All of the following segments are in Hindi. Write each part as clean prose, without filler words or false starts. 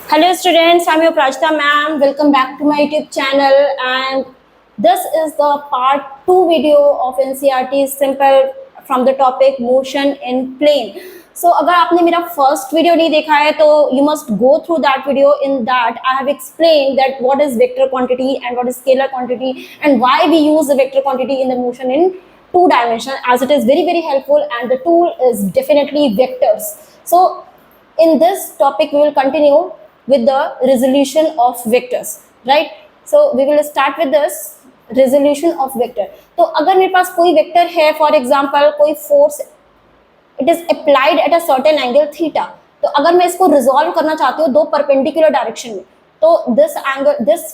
Hello students, I'm your Prajita ma'am. Welcome back to my YouTube channel, and this is the part 2 video of NCERT simple from the topic motion in plane. So अगर आपने मेरा first video नहीं देखा है तो you must go through that video. In that I have explained that what is vector quantity and what is scalar quantity and why we use the vector quantity in the motion in two dimension, as it is very helpful, and the tool is definitely vectors. So in this topic we will continue with the resolution of vectors, right? So we will start with this resolution of vector. तो अगर मेरे पास कोई वेक्टर है, फॉर एग्जांपल कोई force, it is applied at a certain angle theta, तो अगर मैं इसको रिजॉल्व करना चाहती हूँ दो परपेंडिकुलर डायरेक्शन में, तो this angle, this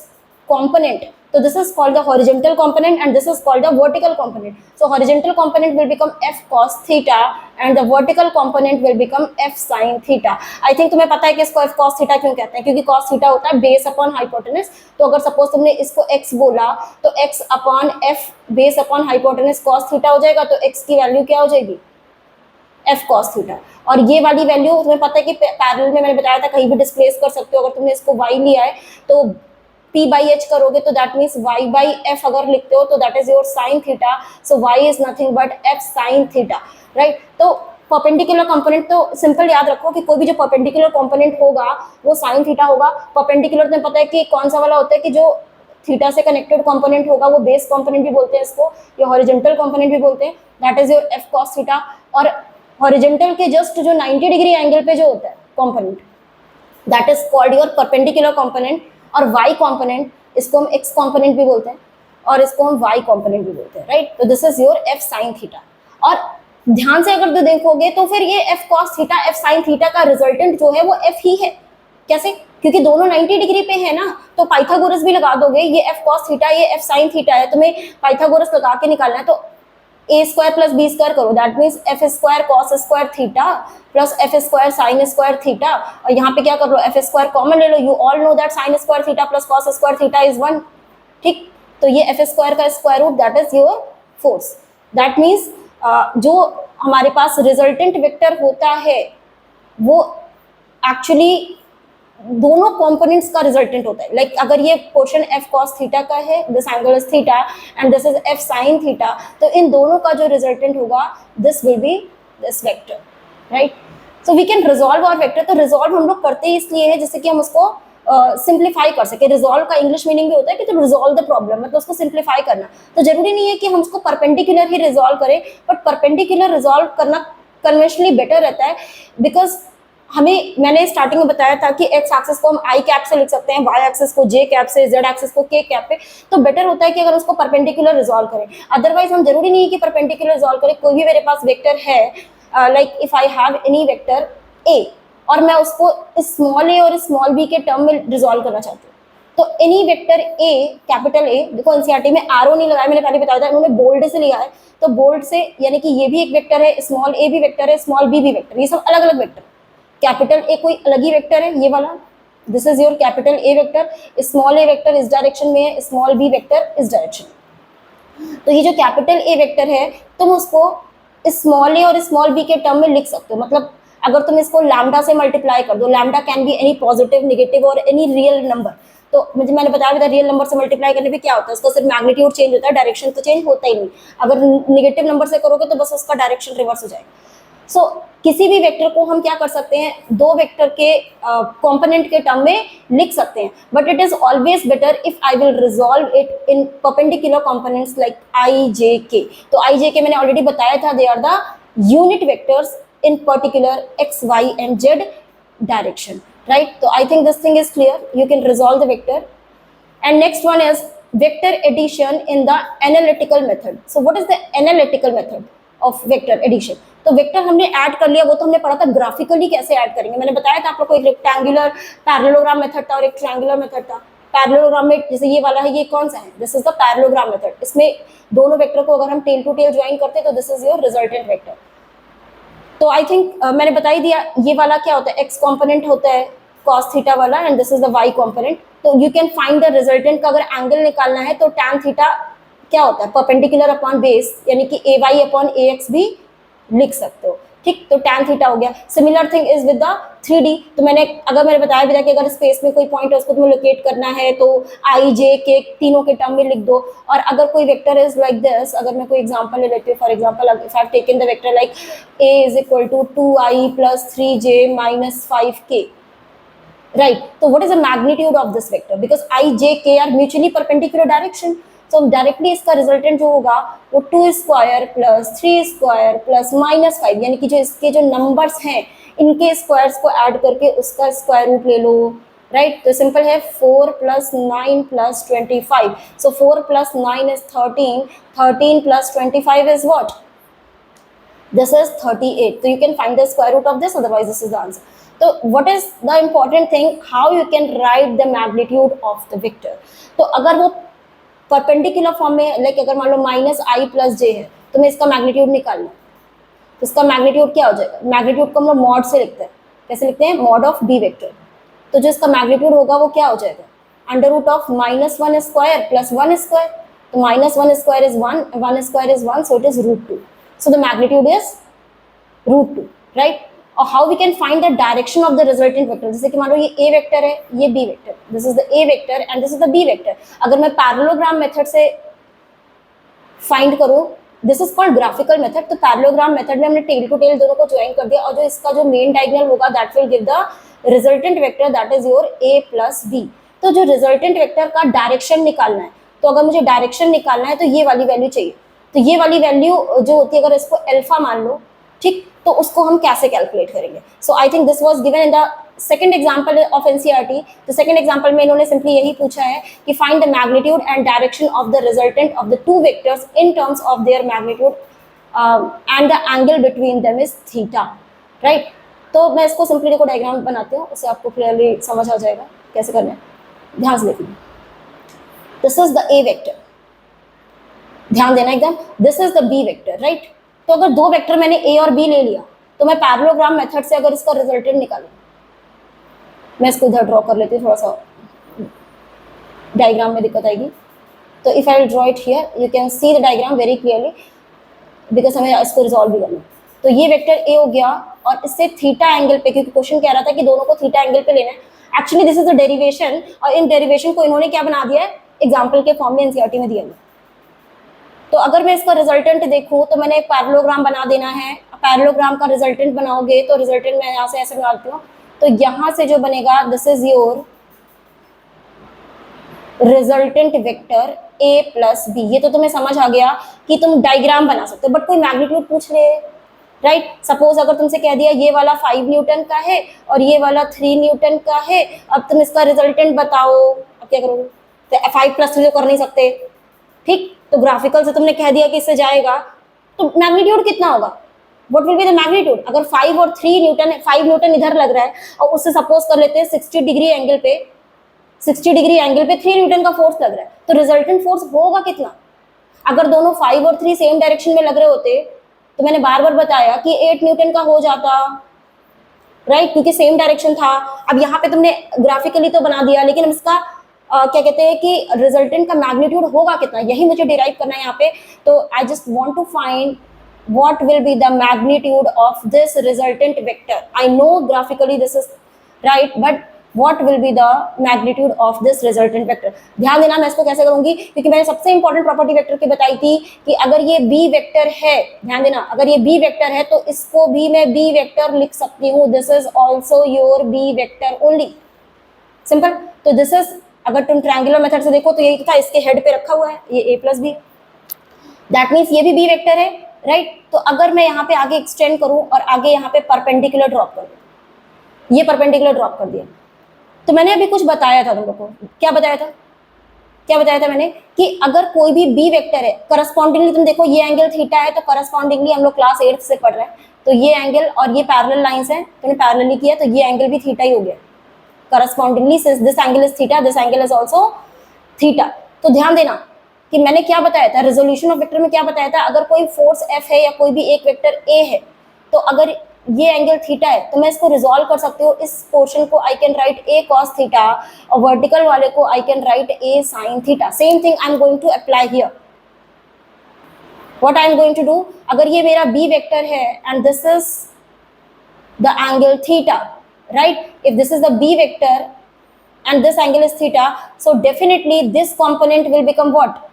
component, so this is called the horizontal component and this is called the vertical component. So horizontal component will become f cos theta and the vertical component will become f sin theta. I think तुम्हें पता है कि इसको f cos theta क्यों कहते हैं, क्योंकि cos theta होता है बेस अपॉन हाइपोटेनस. तो अगर सपोज तुमने इसको x बोला तो x upon f base upon hypotenuse cos theta हो जाएगा, तो x की वैल्यू क्या हो जाएगी, f cos theta. और ये वाली वैल्यू तुम्हें पता है कि पैरेलल में मैंने बताया था कहीं भी डिस्प्लेस कर सकते हो. अगर तुमने इसको y लिया है तो p by h करोगे तो that means y by f अगर लिखते हो तो that is your sin theta. So y is nothing but f sin theta, right? तो परपेंडिकुलर कंपोनेंट तो सिंपल याद रखो कि कोई भी जो परपेंडिकुलर कंपोनेंट होगा वो sin थीटा होगा. परपेंडिकुलर तुम्हें पता है कि कौन सा वाला होता है कि जो थीटा से कनेक्टेड कंपोनेंट होगा वो बेस कंपोनेंट भी बोलते हैं इसको, या हॉरिजॉन्टल कंपोनेंट भी बोलते हैं, that is your f cos theta. और हॉरिजॉन्टल के जस्ट जो 90 डिग्री एंगल पे जो होता है component, that is called your perpendicular component. और y कंपोनेंट, इसको हम x कंपोनेंट भी बोलते हैं और इसको हम y कंपोनेंट भी बोलते हैं, राइट? तो this is your f sin theta. और ध्यान से अगर तो देखोगे तो फिर ये f cos theta f sin theta का रिजल्टेंट जो है वो f ही है. कैसे? क्योंकि दोनों 90 डिग्री पे है ना, तो पाइथागोरस भी लगा दोगे. ये f cos थीटा, ये f sin थीटा है, तुम्हें पाइथागोरस लगा के निकालना है. तो a square plus b square करो, that means f square cos square theta plus f square sin square theta. और यहाँ पे क्या कर लो, f स्क्वायर कॉमन ले लो. You all know that sin square theta plus cos square theta is 1, ठीक? तो ये f स्क्वायर का square root, that is your force. That means जो हमारे पास रिजल्टेंट वेक्टर होता है वो एक्चुअली दोनों कंपोनेंट्स का रिजल्टेंट होता है. लाइक अगर ये पोर्शन f cos थीटा का है, this angle is theta and this is f sin theta, तो इन दोनों का जो रिजल्टेंट होगा this will be this vector, right? So we can resolve our vector. तो रिजॉल्व हम लोग करते ही इसलिए है जिससे कि हम उसको सिंप्लीफाई कर सके. रिजॉल्व का इंग्लिश मीनिंग भी होता है कि तो रिजॉल्व द प्रॉब्लम, मतलब उसको सिंप्लीफाई करना. तो जरूरी नहीं है कि हम उसको परपेंडिकुलर ही रिजॉल्व करें, बट परपेंडिकुलर रिजॉल्व करना कन्वेंशनली बेटर रहता है. बिकॉज हमें, मैंने स्टार्टिंग में बताया था कि एक्स एक्सिस को हम आई कैप से लिख सकते हैं, वाई एक्सिस को जे कैप से, जेड एक्सिस को के कैप पे. तो बेटर होता है कि अगर उसको परपेंडिकुलर रिजॉल्व करें. अदरवाइज हम जरूरी नहीं है कि परपेंडिकुलर रिजॉल्व करें. कोई भी मेरे पास वेक्टर है, like if I have any vector A और मैं उसको स्मॉल ए और स्मॉल बी के टर्म में रिजॉल्व करना चाहती हूँ, तो any vector A, capital A, देखो एनसीईआरटी में आरओ नहीं लगाया, मैंने पहले बताया था, उन्होंने बोल्ड से लिया है. तो बोल्ड से यानी कि ये भी एक वेक्टर है, स्मॉल ए भी वेक्टर है, स्मॉल बी भी वेक्टर, ये सब अलग अलग वेक्टर. कैपिटल ए कोई अलग ही वेक्टर है, ये वाला, this is your capital A vector. Small A vector इस डायरेक्शन में है, स्मॉल बी वेक्टर इस डायरेक्शन में. तो ये जो कैपिटल ए वेक्टर है तुम उसको स्मॉल ए और स्मॉल बी के टर्म में लिख सकते हो. मतलब अगर तुम इसको लैम्डा से मल्टीप्लाई कर दो, lambda can be any positive, negative और एनी रियल नंबर. तो मुझे, मैंने बताया था रियल नंबर से मल्टीप्लाई करने पे क्या होता है, उसको सिर्फ मैग्नीट्यूड चेंज होता है, डायरेक्शन तो चेंज होता ही नहीं. अगर नेगेटिव नंबर से करोगे तो बस उसका डायरेक्शन रिवर्स हो जाएगा. सो किसी भी वेक्टर को हम क्या कर सकते हैं, दो वेक्टर के कंपोनेंट के टर्म में लिख सकते हैं. But it is always better if I will resolve it in perpendicular components like I J K. तो आई जे के मैंने ऑलरेडी बताया था, they are the unit vectors in particular x, y and z direction, right? So I think this thing is clear. You can resolve the vector. And next one is vector addition in the analytical method. So what is the analytical method of vector addition? तो वेक्टर हमने ऐड कर लिया, वो तो हमने पढ़ा था ग्राफिकली कैसे ऐड करेंगे. मैंने बताया था आप लोग को एक रेक्टेंगुलर पैरेललोग्राम मेथड था और एक ट्रायंगुलर मेथड था. पैरेललोग्राम में जैसे ये वाला है, ये कौन सा है, this is the parallelogram method. इसमें दोनों वेक्टर को अगर हम टेल टू टेल ज्वाइन करते हैं तो this is your resultant vector. तो आई थिंक मैंने बता ही दिया ये वाला क्या होता है, एक्स कंपोनेंट होता है cos थीटा वाला and this is the y component. तो you can find the resultant का अगर एंगल निकालना है तो tan थीटा क्या होता है, परपेंडिकुलर अपॉन बेस, यानी कि ay अपॉन ax भी लिख सकते हो. ठीक, तो tan थीटा हो गया। Similar thing is with the 3D। तो मैंने बताया भी था कि अगर स्पेस में कोई पॉइंट है उसको तुम्हें लोकेट करना है तो आई जे के तीनों के टर्म में लिख दो। और अगर कोई वेक्टर इज लाइक दिस, अगर मैं कोई एग्जांपल ले लेती हूँ, for example if I have taken the vector like a is equal to 2i plus 3j minus 5k, right? So what is the magnitude of this vector? Because I, j, k are mutually perpendicular direction. So directly इसका रिजल्टेंट जो होगा वो 2 square plus 3 square plus minus 5, यानी कि जो इसके जो नंबर्स हैं इनके स्क्वायर्स को ऐड करके उसका स्क्वायर रूट ले लो, राइट? तो सिंपल है 4 plus 9 plus 25। So 4 plus 9 is 13, 13 plus 25 is what? This is 38. So you can find the square root of this, otherwise this is the answer. So what is the important thing? How you can write the magnitude of the vector. तो अगर वो परपेंडिकुलर फॉर्म में, लाइक अगर मान लो माइनस आई प्लस जे है, तो मैं इसका मैग्नीट्यूड निकालना, तो इसका मैग्नीट्यूड क्या हो जाएगा? मैग्नीट्यूड को हम लोग मॉड से लिखते हैं। कैसे लिखते हैं? Mod of B vector. तो जो इसका मैग्नीट्यूड होगा वो क्या हो जाएगा? Under root of minus 1 square plus 1 square. तो minus 1 square is 1, 1 square is 1, so it is root 2। So the magnitude is root 2, right? Or how we can find the direction of the resultant vector? जैसे कि मान लो ये a वेक्टर है, ये b vector, this is the a vector and this is the b vector. अगर मैं पैरेललोग्राम मेथड से फाइंड करूँ, this is called graphical method. तो पैरेललोग्राम मेथड में हमने टेल टू टेल दोनों को ज्वाइन कर दिया, और जो इसका जो मेन डायगोनल होगा that will give the resultant vector, that is your a plus b। तो जो रिजल्टेंट वेक्टर का डायरेक्शन निकालना है, तो अगर मुझे डायरेक्शन निकालना है तो ये वाली वैल्यू चाहिए। तो ये वाली वैल्यू जो होती है, अगर इसको अल्फा मान लो, ठीक, तो उसको हम कैसे कैलकुलेट करेंगे? So I think this was given in the second example of NCERT. तो सेकंड एग्जांपल में इन्होंने सिंपली यही पूछा है कि find the magnitude and direction of the resultant of the two vectors in terms of their magnitude and the angle between them is theta, right? तो मैं इसको सिंपली देखो डायग्राम बनाती हूँ, उससे आपको क्लियरली समझ आ जाएगा कैसे करना है। ध्यान से देखिए, this is the A vector, ध्यान देना एकदम, this is the B vector, right? तो अगर दो वेक्टर मैंने ए और बी ले लिया, तो मैं पैरेललोग्राम मेथड से अगर इसका रिजल्टेंट निकालूं, मैं इसको इधर ड्रॉ कर लेती हूँ, थोड़ा सा डायग्राम में दिक्कत आएगी। तो if I draw it here, you can see the diagram very clearly, because हमें इसको रिजॉल्व भी करना। तो ये वेक्टर ए हो गया, और इससे थीटा एंगल पे, क्योंकि क्वेश्चन कह रहा था कि दोनों को थीटा एंगल पे लेना है। Actually this is the derivation, और इन डेरिवेशन को इन्होंने क्या बना दिया है? एग्जाम्पल के फॉर्म में एनसीईआरटी में दिया है। तो अगर मैं इसका रिजल्टेंट देखूं, तो मैंने एक पैरेललोग्राम बना देना है। पैरेललोग्राम का रिजल्टेंट बनाओगे तो रिजल्टेंट मैं यहाँ से ऐसे बनाती हूँ, तो यहाँ से जो बनेगा, this is your resultant vector A plus B. ये तो तुम्हें समझ आ गया कि तुम डायग्राम बना सकते हो, बट कोई मैग्नीट्यूड पूछ ले, राइट? सपोज अगर तुमसे कह दिया ये वाला 5 न्यूटन का है और ये वाला 3 न्यूटन का है, अब तुम इसका रिजल्टेंट बताओ, अब क्या करोगे? तो 5 प्लस 3 तो कर नहीं सकते, ठीक? तो ग्राफिकल से तुमने कह दिया कि इससे जाएगा, तो मैग्नीट्यूड कितना होगा? What will be the magnitude? अगर 5 और 3 न्यूटन, 5 न्यूटन इधर लग रहा है और उससे सपोज कर लेते हैं 60 डिग्री एंगल पे, 60 डिग्री एंगल पे 3 न्यूटन का फोर्स लग रहा है, तो रिजल्टेंट फोर्स होगा कितना? अगर दोनों 5 और 3 सेम डायरेक्शन में लग रहे होते, तो मैंने बार बार बताया कि 8 न्यूटन का हो जाता, राइट? क्योंकि सेम डायरेक्शन था। अब यहाँ पे तुमने ग्राफिकली तो बना दिया, लेकिन इसका क्या कहते हैं कि रिजल्टेंट का मैग्नीट्यूड होगा कितना, यही मुझे डिराइव करना है यहाँ पे। तो I just want to find what will be the magnitude of this resultant vector. I know graphically this is right, but what will be the magnitude of this resultant vector? ध्यान देना, मैं इसको कैसे करूंगी, क्योंकि मैंने सबसे इंपॉर्टेंट प्रॉपर्टी वेक्टर की बताई थी कि अगर ये बी वेक्टर है, ध्यान देना, अगर ये बी वेक्टर है तो इसको भी मैं बी वेक्टर लिख सकती हूँ। This is also your B vector only, simple. तो दिस इज, अगर तुम ट्रायंगुलर मेथड से देखो तो यही था, इसके हेड पे रखा हुआ है ये a plus B, that means ये भी b वेक्टर है, राइट? तो अगर मैं यहाँ पे आगे एक्सटेंड करूँ और आगे यहाँ पे परपेंडिकुलर ड्रॉप कर दूँ, ये परपेंडिकुलर ड्रॉप कर दिया, तो मैंने अभी कुछ बताया था तुम लोग को, क्या बताया था? क्या बताया था मैंने? कि अगर कोई भी b वेक्टर है, करस्पॉन्डिंगली तुम देखो ये एंगल थीटा है, तो करस्पॉन्डिंगली हम लोग क्लास 8 से पढ़ रहे हैं, तो ये एंगल और ये पैरेलल लाइंस हैं, तुमने पैरेलली किया तो ये एंगल भी थीटा ही हो गया। Correspondingly, since this angle is theta, this angle is also theta। तो ध्यान देना कि मैंने क्या बताया था, रेजोल्यूशन ऑफ वेक्टर में क्या बताया था, अगर कोई फोर्स F है या कोई भी एक वेक्टर A है, तो अगर ये एंगल थीटा है तो मैं इसको रिजॉल्व कर सकती हूँ। इस पोर्शन को I can write A cos theta और वर्टिकल वाले को I can write A sin theta. Same thing I am going to apply here. What I am going to do, अगर ये मेरा B वेक्टर है and this is the angle theta, right? If this is the B vector and this angle is theta, so definitely this component will become what?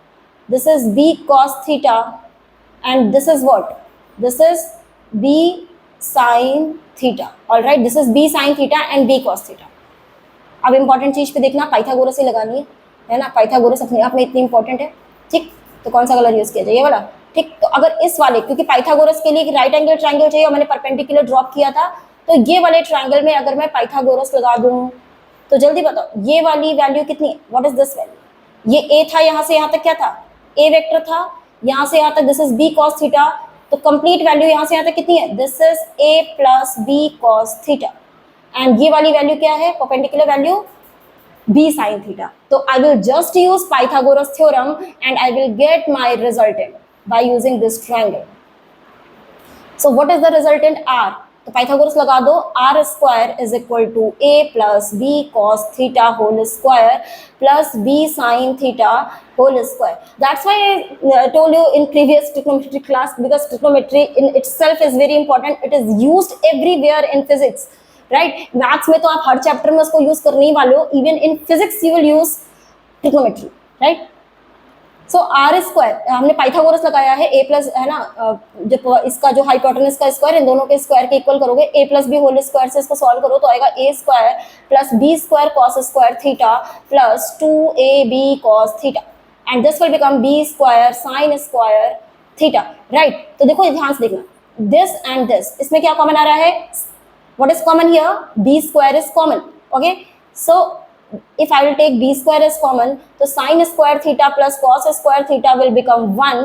This is B cos theta and this is what? This is B sin theta. All right, this is B sin theta and B cos theta. अब इंपॉर्टेंट चीज पे देखना, पाइथागोरस ही लगानी है ना, पाइथागोरस अपने आप में इतनी इंपॉर्टेंट है, ठीक? तो कौन सा कलर यूज किया जाए? ये वाला, ठीक? तो अगर इस वाले, क्योंकि पाइथागोरस के लिए एक राइट एंगल ट्रायंगल चाहिए और मैंने परपेंडिकुलर ड्रॉप किया था, तो ये वाले ट्रायंगल में अगर मैं पाइथागोरस लगा दूं तो जल्दी बताओ ये वाली वैल्यू कितनी है? What is this value? ये ए था, यहाँ से यहाँ तक क्या था? ए वेक्टर था, यहाँ से यहाँ तक this is B cos theta, तो कंप्लीट वैल्यू यहाँ से यहाँ तक कितनी है? This is A plus B cos theta, and ये वाली वैल्यू क्या है? Perpendicular value B sin theta. So I will just use Pythagoras theorem and I will get my resultant by using this triangle. So what is the resultant? R. तो Pythagoras लगा दो, R square is equal to A plus B cos theta whole square plus B sin theta whole square. That's why I told you in previous trigonometry class, because trigonometry in itself is very important. It is used everywhere in physics. Right, maths में तो आप हर चैप्टर में उसको यूज करने ही वाले हो, even in physics you will use trigonometry, right? So R square हमने पाइथागोरस लगाया है, ए प्लस है ना, जो इसका जो हाइपोटेनस का स्क्वायर, इन दोनों के स्क्वायर के इक्वल करोगे, A plus B whole square से इसको सॉल्व करो तो आएगा A square plus B square cos square theta plus 2ab cos theta, and this will become B square sine square theta, right? तो देखो ध्यान से देखना, दिस एंड दिस, इसमें क्या कॉमन आ रहा है? What is common here? B square is common. Okay, so if I will take B square as common, so sin square theta plus cos square theta will become 1,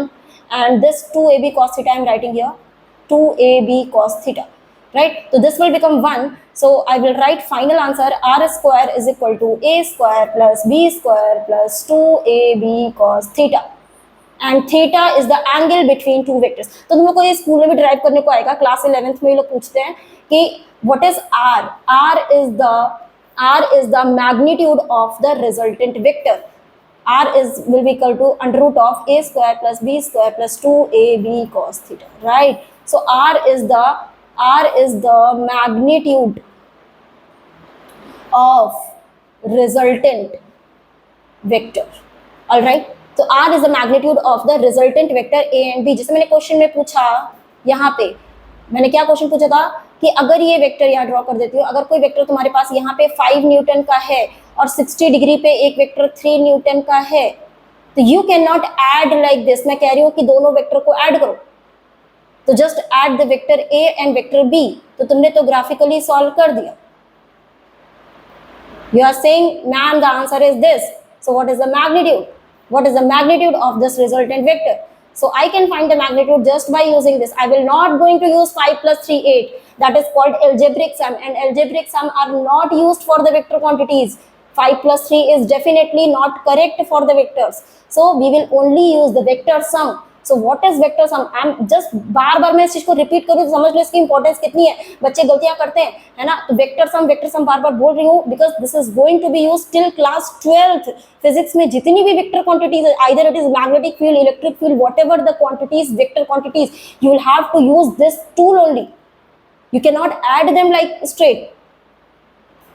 and this 2ab cos theta I am writing here, 2ab cos theta, right? So this will become 1. So I will write final answer, R square is equal to A square plus B square plus 2ab cos theta. And theta is the angle between two vectors. तो तुम लोग को ये स्कूल में भी ड्राइव करने को आएगा, क्लास 11th में ये लोग पूछते हैं कि what is R? R is the magnitude of the resultant vector. R will be equal to under root of A square plus B square plus 2ab cos theta, right? So R is the magnitude of resultant vector. All right? तो R is the magnitude of the resultant vector A and B. जैसे मैंने क्वेश्चन में पूछा, यहाँ पे मैंने क्या क्वेश्चन पूछा था कि अगर ये वेक्टर यहाँ ड्रॉ कर देती हूँ, अगर कोई वेक्टर तुम्हारे पास यहाँ पे 5 न्यूटन का है और 60 डिग्री पे एक वेक्टर 3 न्यूटन का है, तो you can not add like this. मैं कह रही हूँ कि दोनों वेक्टर को ऐड करो, तो just add the vector A and vector B. तो तुमने तो ग्राफिकली सॉल्व कर दिया. You are saying ma'am the answer is this. So what is the magnitude? What is the magnitude of this resultant vector? So I can find the magnitude just by using this. I will not going to use 5 plus 3 8. That is called algebraic sum, and algebraic sum are not used for the vector quantities. 5 plus 3 is definitely not correct for the vectors. So we will only use the vector sum. So what is vector sum? I am just बार मैं इस चीज को रिपीट करूँ तो समझ लो इसकी इंपॉर्टेंस कितनी है. बच्चे गलतियां करते हैं, है ना? तो वेक्टर सम बार बोल रही हूँ because this is going to be use till class 12th. Physics में जितनी भी वेक्टर क्वांटिटीज है, either it is magnetic field, electric field, whatever the quantities, vector quantities, you will have to use this tool only. You cannot add them like straight.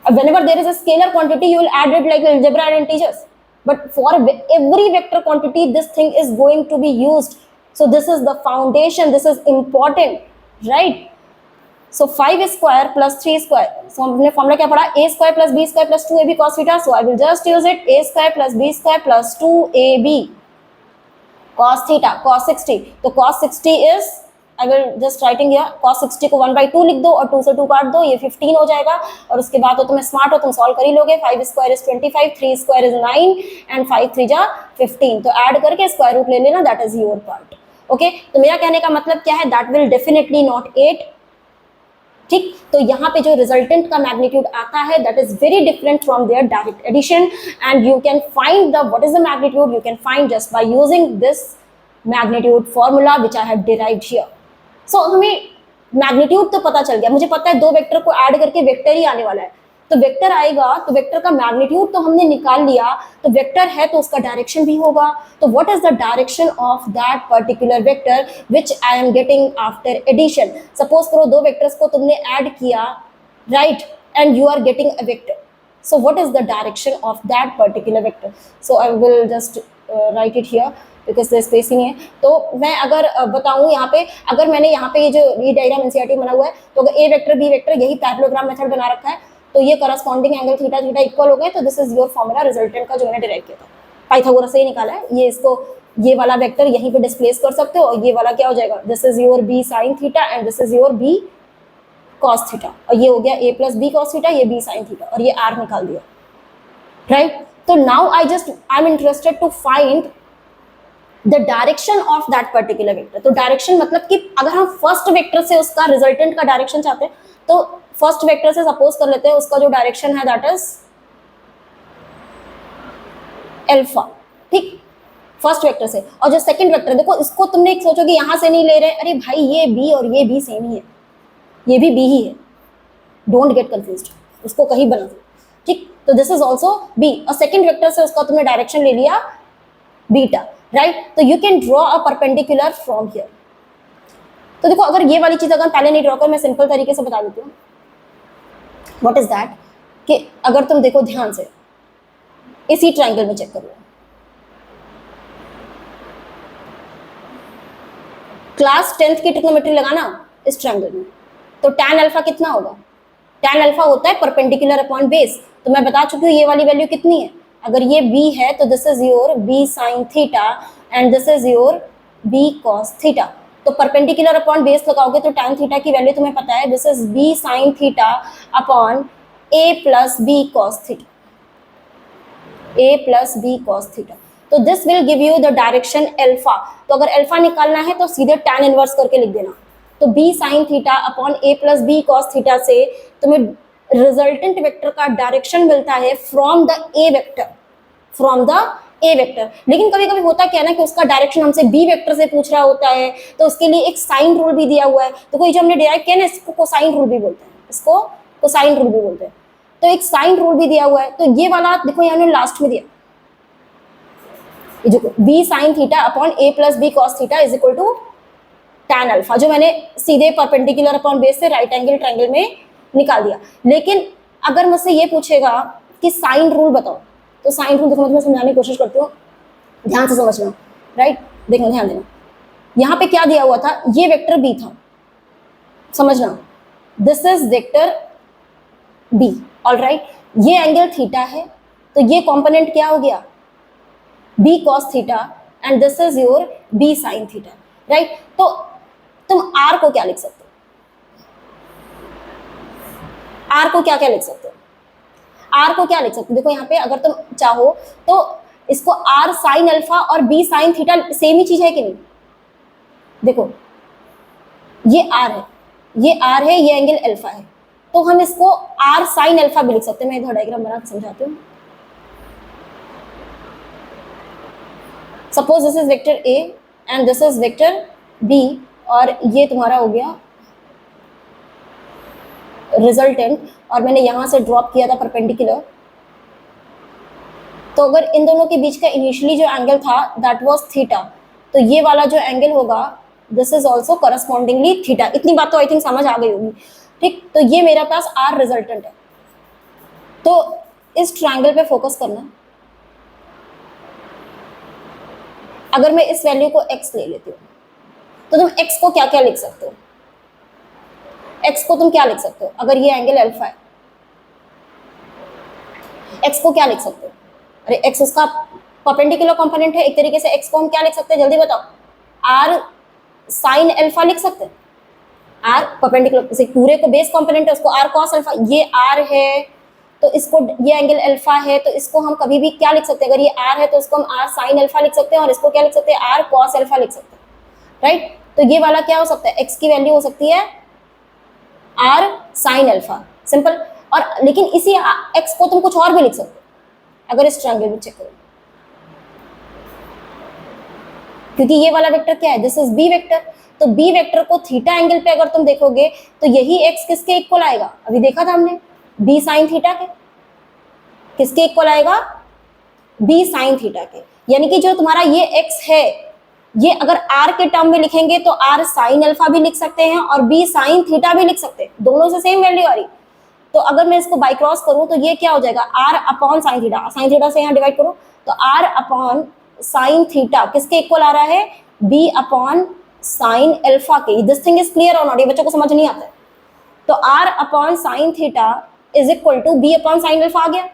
Whenever there is a scalar quantity, you will add it like algebra and integers. But for every vector quantity, this thing is going to be used. So this is the foundation. This is important, right? So 5 square plus 3 square. So हमने formula क्या पढ़ा? A square plus B square plus 2AB cos theta. So I will just use it. A square plus B square plus 2AB cos theta. Cos 60. तो cos 60 is, I will just writing here, cos 60 को 1/2 लिख दो और 2 से 2 काट दो, ये 15 हो जाएगा. और उसके बाद तो तुम्हें स्मार्ट हो, तुम सॉल्व कर ही लोगे. 5 square is 25, 3 square is 9 and 5 3 जा 15. तो ऐड करके स्क्वायर रूट ले लेना, that is your part. Okay, तो मेरा कहने का मतलब क्या है? That will definitely not 8. ठीक, तो यहाँ पे जो रिजल्टेंट का मैग्नीट्यूड आता है that is very different from their direct addition, and you can find the what is the magnitude, you can find just by using this magnitude formula which I have derived here. So हमें मैग्नीट्यूड तो पता चल गया, मुझे पता है दो वेक्टर को ऐड करके वेक्टर ही आने वाला है. तो वेक्टर आएगा तो वेक्टर का मैग्नीट्यूड तो हमने निकाल लिया, तो वेक्टर है तो उसका डायरेक्शन भी होगा। तो what is the direction of that particular vector which I am getting after addition. Suppose करो दो वेक्टर्स को तुमने ऐड किया, right, and you are getting a vector. So what is the direction of that particular vector? So I will just write it here because there space ही नहीं है। तो मैं अगर बताऊँ यहाँ पे, अगर मैंने यहाँ पे ये डायग्राम एनसीईआरटी बना हुआ है, तो अगर ए वेक्टर बी वेक्टर यही पैरेललोग्राम मेथड बना रखा है, तो ये corresponding angle theta theta equal हो गए। तो this is your formula resultant का जो मैंने डिराइव किया था, पाइथागोरस से ही निकाला है। ये इसको ये वाला वेक्टर यहीं पे डिस्प्लेस कर सकते हो, और ये वाला क्या हो जाएगा, this is your B sine theta and this is your B cos theta, और ये हो गया A plus B cos theta, ये बी साइन थीटा, और ये आर निकाल दिया, राइट। तो now I am interested to find the direction of that particular vector. तो डायरेक्शन मतलब कि अगर हम फर्स्ट वेक्टर से उसका रिजल्टेंट का डायरेक्शन चाहते हैं, तो फर्स्ट वेक्टर से सपोज कर लेते हैं उसका जो डायरेक्शन है दैट इज एल्फा, ठीक, फर्स्ट वेक्टर से। और जो सेकंड वेक्टर, देखो इसको तुमने एक सोचो कि यहां से नहीं ले रहे, अरे भाई ये बी और ये बी सेम ही है, ये भी बी ही है, डोंट गेट कंफ्यूज्ड, उसको कहीं बना दो, ठीक। तो दिस इज ऑल्सो बी, और सेकंड वेक्टर से उसका तुमने डायरेक्शन ले लिया बीटा, राइट। तो you can draw a perpendicular from here. तो देखो अगर ये वाली चीज अगर पहले नहीं ड्रॉ कर, मैं सिंपल तरीके से बता देती हूँ। व्हाट इज दैट, कि अगर तुम देखो ध्यान से इसी ट्रायंगल में चेक करो, क्लास 10th की ट्रिग्नोमेट्री लगाना इस ट्रायंगल में, तो tan अल्फा कितना होगा, tan अल्फा होता है परपेंडिकुलर अपॉन बेस। तो मैं बता चुकी हूँ ये वाली वैल्यू कितनी है, अगर ये b है तो this is your b sin theta and this is your b cos theta. तो परपेंडिकुलर अपॉन बेस लगाओगे तो tan थीटा की वैल्यू तुम्हें पता है, this is b sin theta upon a plus b cos theta, a plus b cos theta. तो this will give you the direction alpha. तो अगर अल्फा निकालना है तो सीधे tan इनवर्स करके लिख देना। तो b sin theta upon a plus b cos theta से तुम्हें रिजल्टेंट वेक्टर का डायरेक्शन मिलता है from the a vector, from the a vector. लेकिन कभी कभी होता क्या है ना कि उसका डायरेक्शन हमसे b वेक्टर से पूछ रहा होता है, तो उसके लिए एक साइन रूल भी दिया हुआ है। तो कोई जो हमने डिराइव किया ना, इसको कोसाइन रूल भी बोलते हैं, इसको कोसाइन रूल भी बोलते हैं। तो एक साइन रूल भी दिया हुआ है। तो ये वाला देखो यहाँ हमने लास्ट में दिया, ये जो b sin theta upon a plus b cos theta is equal to tan alpha, जो मैंने सीधे परपेंडिकुलर अपॉन बेस से राइट एंगल ट्रायंगल में निकाल दिया। लेकिन अगर मुझसे ये पूछेगा कि साइन रूल बताओ, तो साइन रूल देखो मैं तुम्हें समझाने की कोशिश करती हूँ, ध्यान से समझना, राइट। देखो ध्यान देना, यहाँ पे क्या दिया हुआ था, ये वेक्टर b था, समझना, this is vector b, alright. ये एंगल थीटा है, तो ये कॉम्पोनेंट क्या हो गया, b cos theta and this is your b sin theta, right. तो तुम r को क्या लिख सकते हो, r को क्या क्या लिख सकते हो, r को क्या लिख सकते हो, देखो यहाँ पे अगर तुम चाहो तो इसको r sin अल्फा और b sin थीटा सेम ही चीज है कि नहीं। देखो ये r है, ये r है, ये एंगल अल्फा है, तो हम इसको r sin अल्फा भी लिख सकते हैं। मैं इधर डायग्राम बना के समझाती हूँ। Suppose this is vector a and this is vector b, और ये तुम्हारा हो गया रिजल्टेंट, और मैंने यहां से ड्रॉप किया था परपेंडिकुलर। तो अगर इन दोनों के बीच का इनिशियली जो एंगल था दैट वाज थीटा, तो ये वाला जो एंगल होगा this is also correspondingly theta. इतनी बात तो आई थिंक समझ आ गई होगी, ठीक। तो ये मेरा पास आर रिजल्टेंट है। तो इस ट्रायंगल पे फोकस करना। अगर मैं इस वैल्यू को x ले लेती हूँ, तो तुम x को क्या क्या लिख सकते हो, x को तुम क्या लिख सकते हो, अगर ये एंगल अल्फा है, x को क्या लिख सकते हो, अरे x उसका परपेंडिकुलर कंपोनेंट है, एक तरीके से x को हम क्या लिख सकते हैं, जल्दी बताओ, r sin अल्फा लिख सकते हैं, r परपेंडिकुलर से पूरे को बेस कंपोनेंट है, उसको r cos अल्फा, ये r है तो इसको, ये एंगल अल्फा है तो इसको हम कभी भी क्या लिख सकते हैं, अगर ये r है तो इसको हम r sin अल्फा लिख सकते हैं, और इसको क्या लिख सकते हैं, r cos अल्फा लिख सकते हैं, राइट। तो ये वाला क्या हो सकता है, x की वैल्यू हो सकती है r sin अल्फा, सिंपल। और लेकिन इसी x को तुम कुछ और भी लिख सकते हो अगर इस ट्रायंगल में चेक करो, क्योंकि ये वाला वेक्टर क्या है, दिस इज b वेक्टर। तो b वेक्टर को थीटा एंगल पे अगर तुम देखोगे तो यही x किसके इक्वल आएगा, अभी देखा था हमने, बी साइन थीटा के। किसके इक्वल आएगा? बी साइन थीटा के। यानी कि जो तुम्हारा ये एक्स है, ये अगर आर के टर्म में लिखेंगे तो आर साइन अल्फा भी लिख सकते हैं और बी साइन थीटा भी लिख सकते हैं, दोनों से सेम वैल्यू आ रही। तो अगर मैं इसको बाई क्रॉस करूं तो ये क्या हो जाएगा? R upon sine theta, sine theta से यहाँ डिवाइड करो तो आर अपॉन साइन थीटा किसके इक्वल आ रहा है? बी अपॉन साइन अल्फा के। दिस थिंग इज क्लियर और नॉट? ये बच्चों को समझ नहीं आता है। तो R upon sine theta is equal to B upon sine alpha आ गया।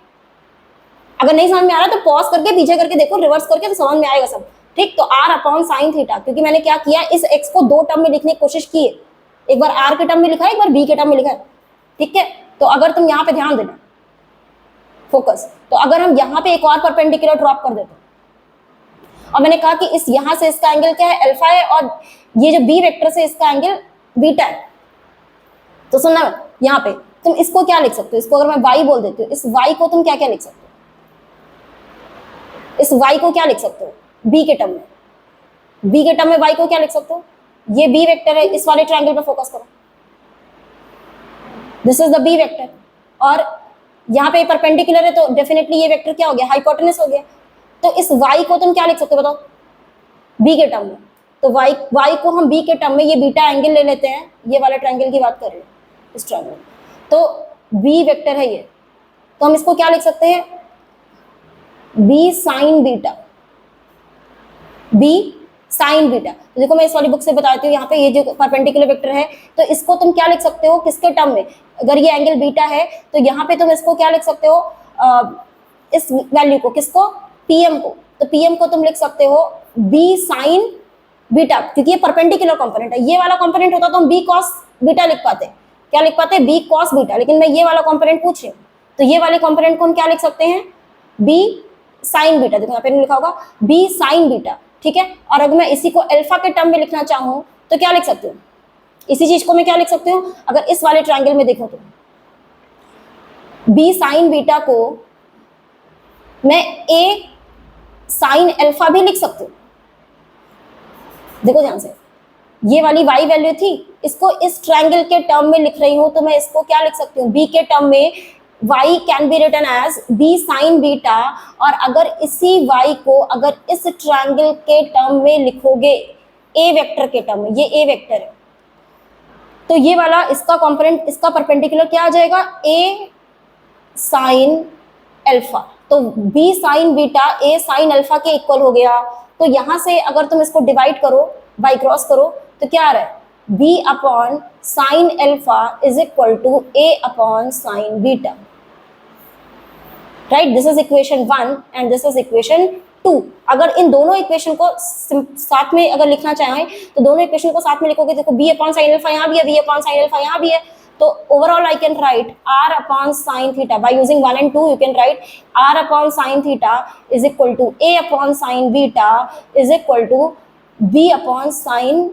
अगर नहीं समझ में आ रहा तो पॉज करके पीछे करके देखो, रिवर्स करके, तो समझ में आएगा सब। ठीक, तो आर अपॉन साइन थीटा, क्योंकि मैंने क्या किया, इस एक्स को दो टर्म में लिखने की कोशिश की है। एक बार आर के टर्म में लिखा है, एक बार बी के टर्म में लिखा है। ठीक है, तो अगर तुम यहाँ पे ध्यान देना, फोकस, तो अगर हम यहाँ पे एक और परपेंडिकुलर ड्रॉप कर देते, और मैंने कहा कि इस यहाँ से इसका एंगल क्या है? अल्फा है, और ये जो बी वेक्टर से इसका एंगल बीटा है। तो सुनना, यहाँ पे तुम इसको क्या लिख सकते हो? इसको अगर मैं वाई बोल देती हूँ, इस वाई को तुम क्या क्या लिख सकते हो? इस y को क्या लिख सकते हो? b के टर्म में। b के टर्म में y को क्या लिख सकते हो? ये b वेक्टर है, इस वाले ट्रायंगल पे फोकस करो, this is the b vector. और यहाँ पे परपेंडिकुलर है तो डेफिनेटली ये वेक्टर क्या हो गया? हाइपोटेनस हो गया। तो इस y को तुम क्या लिख सकते हो बताओ? b के टर्म में। तो y को हम b के टर्म में ये बीटा एंगल ले लेते हैं, ये वाला ट्रायंगल की बात कर रहे हैं, इस ट्रायंगल। तो b वेक्टर है ये, तो हम इसको क्या लिख सकते हैं? B sine beta, B sine beta. तो देखो मैं इस वाली बुक से बताती हूँ, यहाँ पे ये जो परपेंडिकुलर वेक्टर है, तो इसको तुम क्या लिख सकते हो? किसके टर्म में? अगर ये एंगल बीटा है तो यहाँ पे तुम इसको क्या लिख सकते हो? इस वैल्यू को, किसको? पीएम को। तो पीएम को तुम लिख सकते हो बी साइन बीटा, क्योंकि ये परपेंडिकुलर कंपोनेंट है। ये वाला कंपोनेंट होता तो हम बी कॉस बीटा लिख पाते। क्या लिख पाते? B cos beta. लेकिन मैं ये वाला कंपोनेंट पूछ रही हूँ, तो ये वाले कंपोनेंट को हम क्या लिख सकते हैं? B sine beta. देखो यहाँ पे लिखा होगा बी साइन बीटा। ठीक है, और अगर मैं इसी को अल्फा के टर्म में लिखना चाहूँ तो क्या लिख सकती हूँ? इसी चीज को मैं क्या लिख सकती हूँ? अगर इस वाले ट्रायंगल में देखो तो बी साइन बीटा को मैं ए साइन अल्फा भी लिख सकती हूँ। देखो ध्यान से, ये वाली y वैल्यू थी, इसको इस ट्रायंगल के टर्म में लिख रही हूँ, तो मैं इसको क्या लिख सकती हूँ? b के टर्म में y can be written as b sine beta. और अगर इसी y को अगर इस ट्रायंगल के टर्म में लिखोगे a वेक्टर के टर्म में, ये a वेक्टर है, तो ये वाला इसका कंपोनेंट, इसका परपेंडिकुलर क्या आ जाएगा? a sine alpha. तो b sine beta a sign alpha के इक्वल हो गया। तो यहां से अगर तुम इसको डिवाइड करो, बाई क्रॉस करो, तो क्या आ रहा है? b upon sine alpha is equal to a upon sine beta. Right, this is equation 1 and this is equation 2। अगर इन दोनों इक्वेशन को साथ में अगर लिखना चाहें तो दोनों इक्वेशन को साथ में लिखोगे। देखो b अपॉन साइन अल्फा यहाँ भी है, b अपॉन साइन अल्फा यहाँ भी है, तो overall I can write r upon sine theta by using 1 and 2। You can write r upon sine theta is equal to a upon sine beta is equal to b upon sine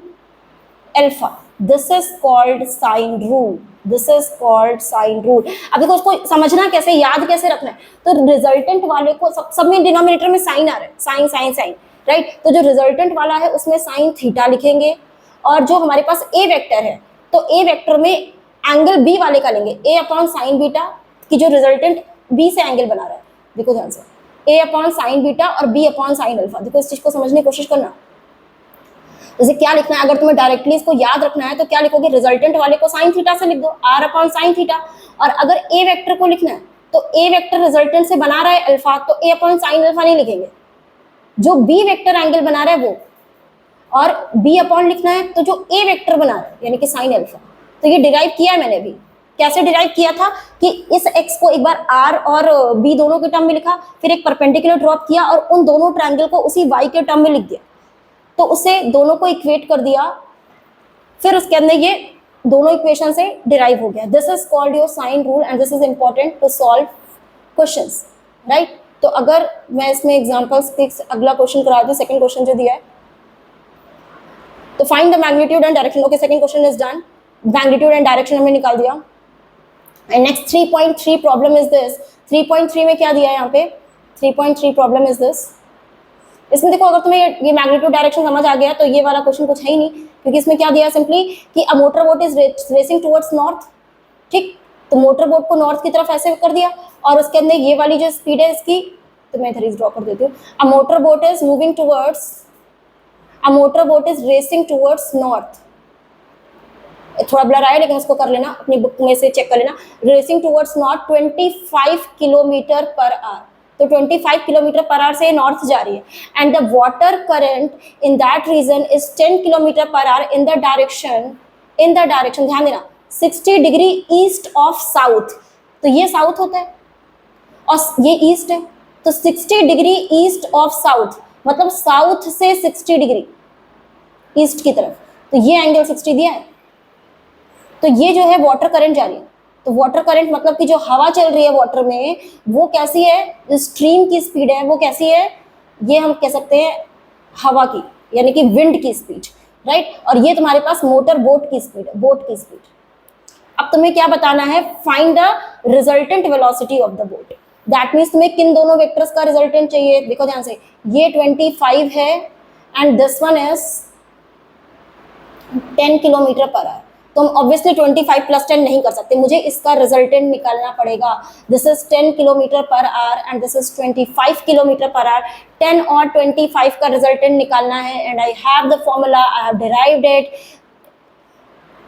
alpha. This is called sine rule, this is called sine rule. अब देखो उसको समझना कैसे, याद कैसे रखना है। तो रिजल्टेंट वाले को सब में डिनोमिनेटर में साइन आ रहा है, साइन साइन साइन, राइट। तो जो रिजल्टेंट वाला है उसमें साइन थीटा लिखेंगे, और जो हमारे पास ए वेक्टर है तो ए वेक्टर में एंगल बी वाले का लेंगे, ए अपॉन साइन बीटा, की जो रिजल्टेंट बी से एंगल बना रहा है। देखो ध्यान से, ए अपॉन साइन बीटा और बी अपॉन साइन अल्फा। देखो इस चीज को समझने की कोशिश करना। जैसे क्या लिखना है, अगर तुम्हें डायरेक्टली इसको याद रखना है तो क्या लिखोगे? रिजल्टेंट वाले को साइन थीटा से लिख दो, आर अपॉन साइन थीटा। और अगर ए वेक्टर को लिखना है तो ए वेक्टर रिजल्टेंट से बना रहा है अल्फा, तो ए अपॉन साइन अल्फा नहीं लिखेंगे, जो बी वेक्टर एंगल बना रहा है वो। और बी अपॉन लिखना है तो जो ए वेक्टर बना रहा है यानी कि साइन अल्फा। तो ये डिराइव किया है मैंने भी। कैसे डिराइव किया था कि इस एक्स को एक बार आर और बी दोनों के टर्म में लिखा, फिर एक परपेंडिकुलर ड्रॉप किया और उन दोनों ट्रायंगल को उसी वाई के टर्म में लिख दिया, तो उससे दोनों को इक्वेट कर दिया, फिर उसके अंदर ये दोनों इक्वेशन से डिराइव हो गया। This is called your sine rule and this is important to solve questions, right. तो अगर मैं इसमें एग्जांपल्स अगला क्वेश्चन करा दूं, सेकंड क्वेश्चन जो दिया है, तो find the magnitude and direction. Okay, second question is done, magnitude and direction हमने निकाल दिया। And next 3.3 problem is this. 3.3 में क्या दिया है यहाँ पे? 3.3 प्रॉब्लम इज दिस। इसमें देखो, अगर तुम्हें ये मैग्नीट्यूड डायरेक्शन समझ आ गया तो ये वाला क्वेश्चन कुछ है ही नहीं, क्योंकि इसमें क्या दिया है सिंपली कि a motor boat is racing towards north. ठीक, तो मोटर बोट को नॉर्थ की तरफ ऐसे कर दिया, और उसके अंदर ये वाली जो स्पीड है इसकी, तो मैं इधर ड्रॉ कर देती हूँ। A motor boat is moving towards, a motor boat is racing towards north, थोड़ा ब्लर आया लेकिन उसको कर लेना, अपनी बुक में से चेक कर लेना। Racing towards north 25 kilometre per our, तो 25 किलोमीटर पर आवर से नॉर्थ जा रही है। And the water current in that region is 10 kilometre per hour in the direction, ध्यान देना, 60 डिग्री ईस्ट ऑफ साउथ, तो ये साउथ होता है और ये ईस्ट है, तो 60 डिग्री ईस्ट ऑफ साउथ मतलब साउथ से 60 डिग्री ईस्ट की तरफ, तो ये एंगल 60 दिया है। तो ये जो है वाटर करंट जा रही है, तो वाटर करंट मतलब कि जो हवा चल रही है वाटर में वो कैसी है, जो स्ट्रीम की स्पीड है वो कैसी है, ये हम कह सकते हैं हवा की, यानी कि विंड की स्पीड, राइट। और ये तुम्हारे पास मोटर बोट की स्पीड है, बोट की स्पीड। अब तुम्हें क्या बताना है, find the resultant velocity of the boat. That means तुम्हें किन दोनों वेक्टर्स का रिजल्टेंट चाहिए, देखो ध्यान से, ये 25 है and this one is 10 kilometre per our, तो हम ऑब्वियसली 25 प्लस 10 नहीं कर सकते, मुझे इसका रिजल्टेंट निकालना पड़ेगा। This is 10 kilometre per hour and this is 25 kilometre per hour. 10 और 25 का रिजल्टेंट निकालना है and I have the formula, I have derived it,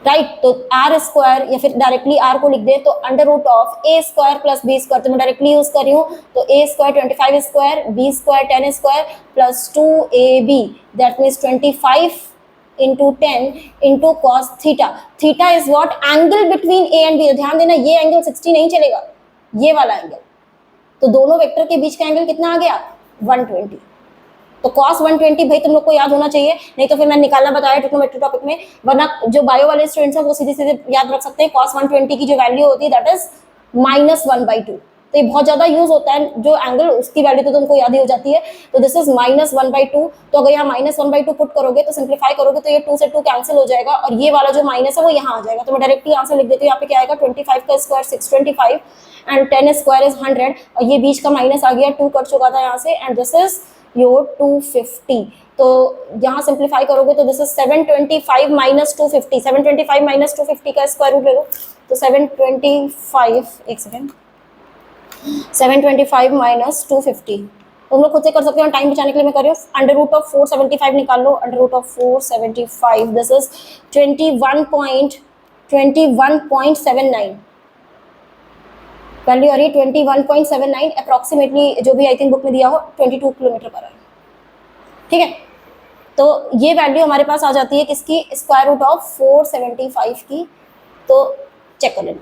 right. तो आर स्क्वायर, या फिर डायरेक्टली आर को लिख दे तो under root of A square plus B square, तो मैं डायरेक्टली यूज कर रही हूँ, तो A square 25 square, B square 10 square plus 2ab, that means 25 into 10 into cos theta. Theta is what? Angle between A and B. तो ध्यान देना ये एंगल 60 नहीं चलेगा, ये वाला एंगल, तो दोनों वेक्टर के बीच का एंगल कितना आ गया 120। तो cos 120 भाई तुम लोग को याद होना चाहिए, नहीं तो फिर मैं निकालना बताया ट्रिग्नोमेट्री टॉपिक में, वरना जो बायो वाले स्टूडेंट्स हैं वो सीधे सीधे याद रख सकते हैं। cos 120 की जो वैल्यू होती है दैट इज -1/2, तो ये बहुत ज्यादा यूज होता है, जो एंगल उसकी वैल्यू तो तुमको याद ही हो जाती है। तो दिस इज -1/2, तो अगर यहाँ -1/2 पुट करोगे तो सिंप्लीफाई करोगे तो ये 2 से 2 कैंसिल हो जाएगा और ये वाला जो माइनस है वो यहाँ आ जाएगा। तो मैं डायरेक्टली आंसर लिख देती हूँ, यहाँ पे क्या आएगा 25 का स्क्वायर 625 एंड 10 स्क्वायर इज 100, और ये बीच का माइनस आ गया, 2 कट चुका था यहाँ से, एंड दिस इज योर 250। तो यहाँ सिंप्लीफाई करोगे तो दिस इज 725 - 250, 725 - 250 का स्क्वायर रूट ले लो, तो 725, एक सेकेंड, 725 - 250, तुम लोग खुद से कर सकते हो, टाइम बचाने के लिए मैं कर रही हूँ। अंडर रूट ऑफ 475 निकाल लो, under root of 475, this is 21.79 value आ रही है, 21.79 अप्रॉक्सीमेटली, जो भी आई थिंक बुक में दिया हो 22 किलोमीटर पर आवर, ठीक है। तो ये वैल्यू हमारे पास आ जाती है किसकी, स्क्वायर रूट ऑफ 475 की, तो चेक कर लेना।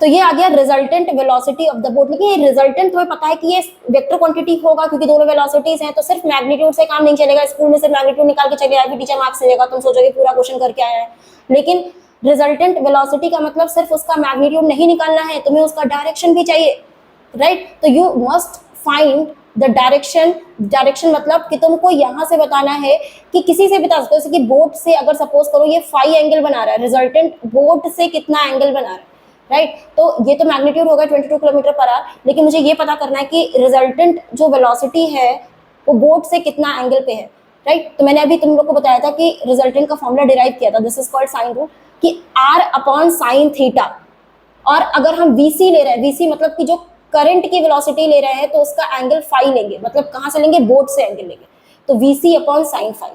तो ये आ गया resultant velocity of the boat. लेकिन ये रिजल्टेंट तुम्हें पता है कि ये वेक्टर क्वांटिटी होगा क्योंकि दोनों वेलोसिटीज हैं, तो सिर्फ मैग्नीट्यूड से काम नहीं चलेगा। स्कूल में सिर्फ मैग्नीट्यूड निकाल के चले आए फिर टीचर मार्क्स देगा, तुम सोचोगे पूरा क्वेश्चन करके आया है, लेकिन रिजल्टेंट वेलोसिटी का मतलब सिर्फ उसका मैग्नीट्यूड नहीं निकालना है, तुम्हें उसका डायरेक्शन भी चाहिए, राइट। तो you must find the direction. Direction मतलब कि तुमको यहाँ से बताना है कि किसी से बता सकते हो, जैसे कि बोट से अगर सपोज करो ये फाई एंगल बना रहा है, रिजल्टेंट बोट से कितना एंगल बना रहा है, राइट। तो ये तो मैग्नीट्यूड होगा 22 किलोमीटर पर आवर, लेकिन मुझे ये पता करना है कि रिजल्टेंट जो वेलोसिटी है वो बोट से कितना एंगल पे है, राइट। तो मैंने अभी तुम लोग को बताया था कि रिजल्टेंट का फॉर्मूला डिराइव किया था, this is called sine rule, कि r/sin थीटा। और अगर हम vc ले रहे हैं, vc मतलब कि जो करंट की वेलोसिटी ले रहे हैं, तो उसका एंगल फाई लेंगे, मतलब कहाँ से लेंगे, बोट से एंगल लेंगे, तो vc/sin फाई,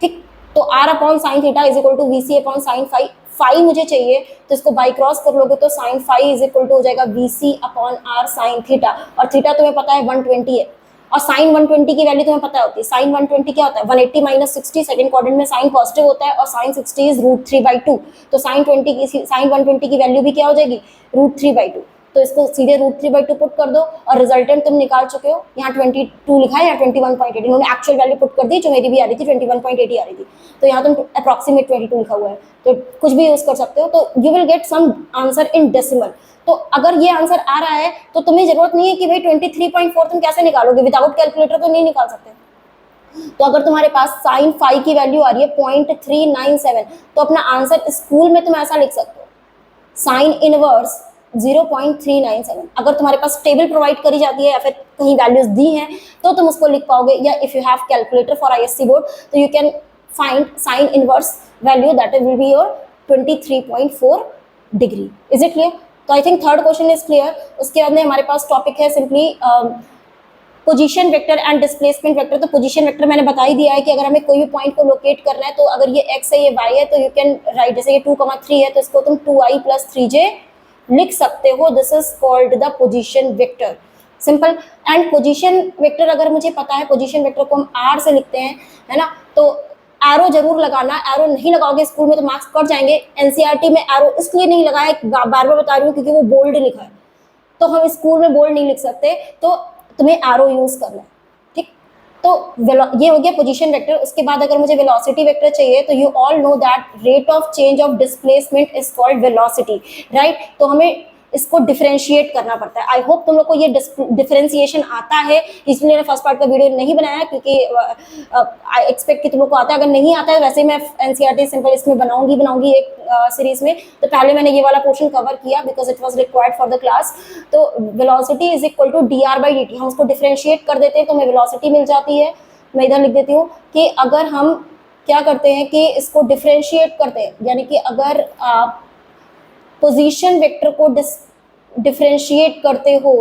ठीक। तो r/sin theta is equal to vc/sin phi. Phi मुझे चाहिए तो इसको बाई क्रॉस कर लोगे तो sine phi is equal to हो जाएगा vc/r sin थीटा, और थीटा तुम्हें पता है 120 है, और साइन 120 की वैल्यू तुम्हें पता होती है। साइन 120 क्या होता है, 180 - 60, सेकंड क्वाड्रेंट में साइन पॉजिटिव होता है और साइन 60 इज √3/2, तो साइन 120 की वैल्यू भी क्या हो जाएगी, √3/2। तो इसको सीधे √3/2 पुट कर दो और रिजल्टेंट तुम निकाल चुके हो। यहाँ 22 लिखा है, यहाँ 21.8, इन्होंने एक्चुअल वैल्यू पुट कर दी जो मेरी भी आ रही थी, 21.80 आ रही थी, तो यहाँ तुम अप्रॉक्सीमेट 22 लिखा हुआ है, तो कुछ भी यूज कर सकते हो। तो you will get some answer in decimal. तो अगर ये आंसर आ रहा है तो तुम्हें जरूरत नहीं है कि भाई 23.4 तुम कैसे निकालोगे, विदाउट कैलकुलेटर तो नहीं निकाल सकते। तो अगर तुम्हारे पास साइन फाई की वैल्यू आ रही है 0.397, तो अपना आंसर स्कूल में तुम ऐसा लिख सकते हो, साइन इनवर्स 0.397। अगर तुम्हारे पास टेबल प्रोवाइड करी जाती है या फिर कहीं वैल्यूज दी हैं तो तुम उसको लिख पाओगे, या if you have calculator for ISC board तो you can find sine inverse value that will be your 23.4 degree. Is it clear? तो I think third question is clear. उसके बाद में हमारे पास टॉपिक है simply position vector and displacement vector. तो पोजीशन वेक्टर मैंने बता ही दिया है कि अगर हमें कोई भी पॉइंट को लोकेट करना है तो अगर ये x है ये y है तो यू कैन राइट, जैसे ये 2,3 है तो इसको तुम 2i + 3j लिख सकते हो। This is called the position vector, simple. And position vector अगर मुझे पता है, पोजीशन वेक्टर को हम r से लिखते हैं, है ना, तो एरो जरूर लगाना। एरो नहीं लगाओगे स्कूल में तो मार्क्स कट जाएंगे। एनसीईआरटी में एरो इसलिए नहीं लगाया, बार बार बता रही हूँ, क्योंकि वो बोल्ड लिखा है, तो हम स्कूल में बोल्ड नहीं लिख सकते, तो तुम्हें एरो यूज करना है, ठीक। तो ये हो गया पोजीशन वेक्टर। उसके बाद अगर मुझे वेलोसिटी वेक्टर चाहिए तो you all know that rate of change of displacement is called velocity, right. तो हमें इसको डिफरेंशिएट करना पड़ता है। आई होप तुम लोग को ये डिफरेंशिएशन आता है, इसलिए मैंने फर्स्ट पार्ट का वीडियो नहीं बनाया, क्योंकि आई एक्सपेक्ट कि तुम लोग को आता है। अगर नहीं आता है, वैसे मैं एनसीईआरटी सिंपल इसमें बनाऊंगी एक सीरीज में, तो पहले मैंने ये वाला पोर्शन कवर किया because it was required for the class. तो velocity is equal to dr/dt, हम उसको डिफरेंशिएट कर देते हैं तो हमें वेलोसिटी मिल जाती है। मैं इधर लिख देती हूँ कि अगर हम क्या करते हैं कि इसको डिफरेंशिएट करते हैं, यानी कि अगर आप पोजीशन वेक्टर को डिफरेंशिएट करते हो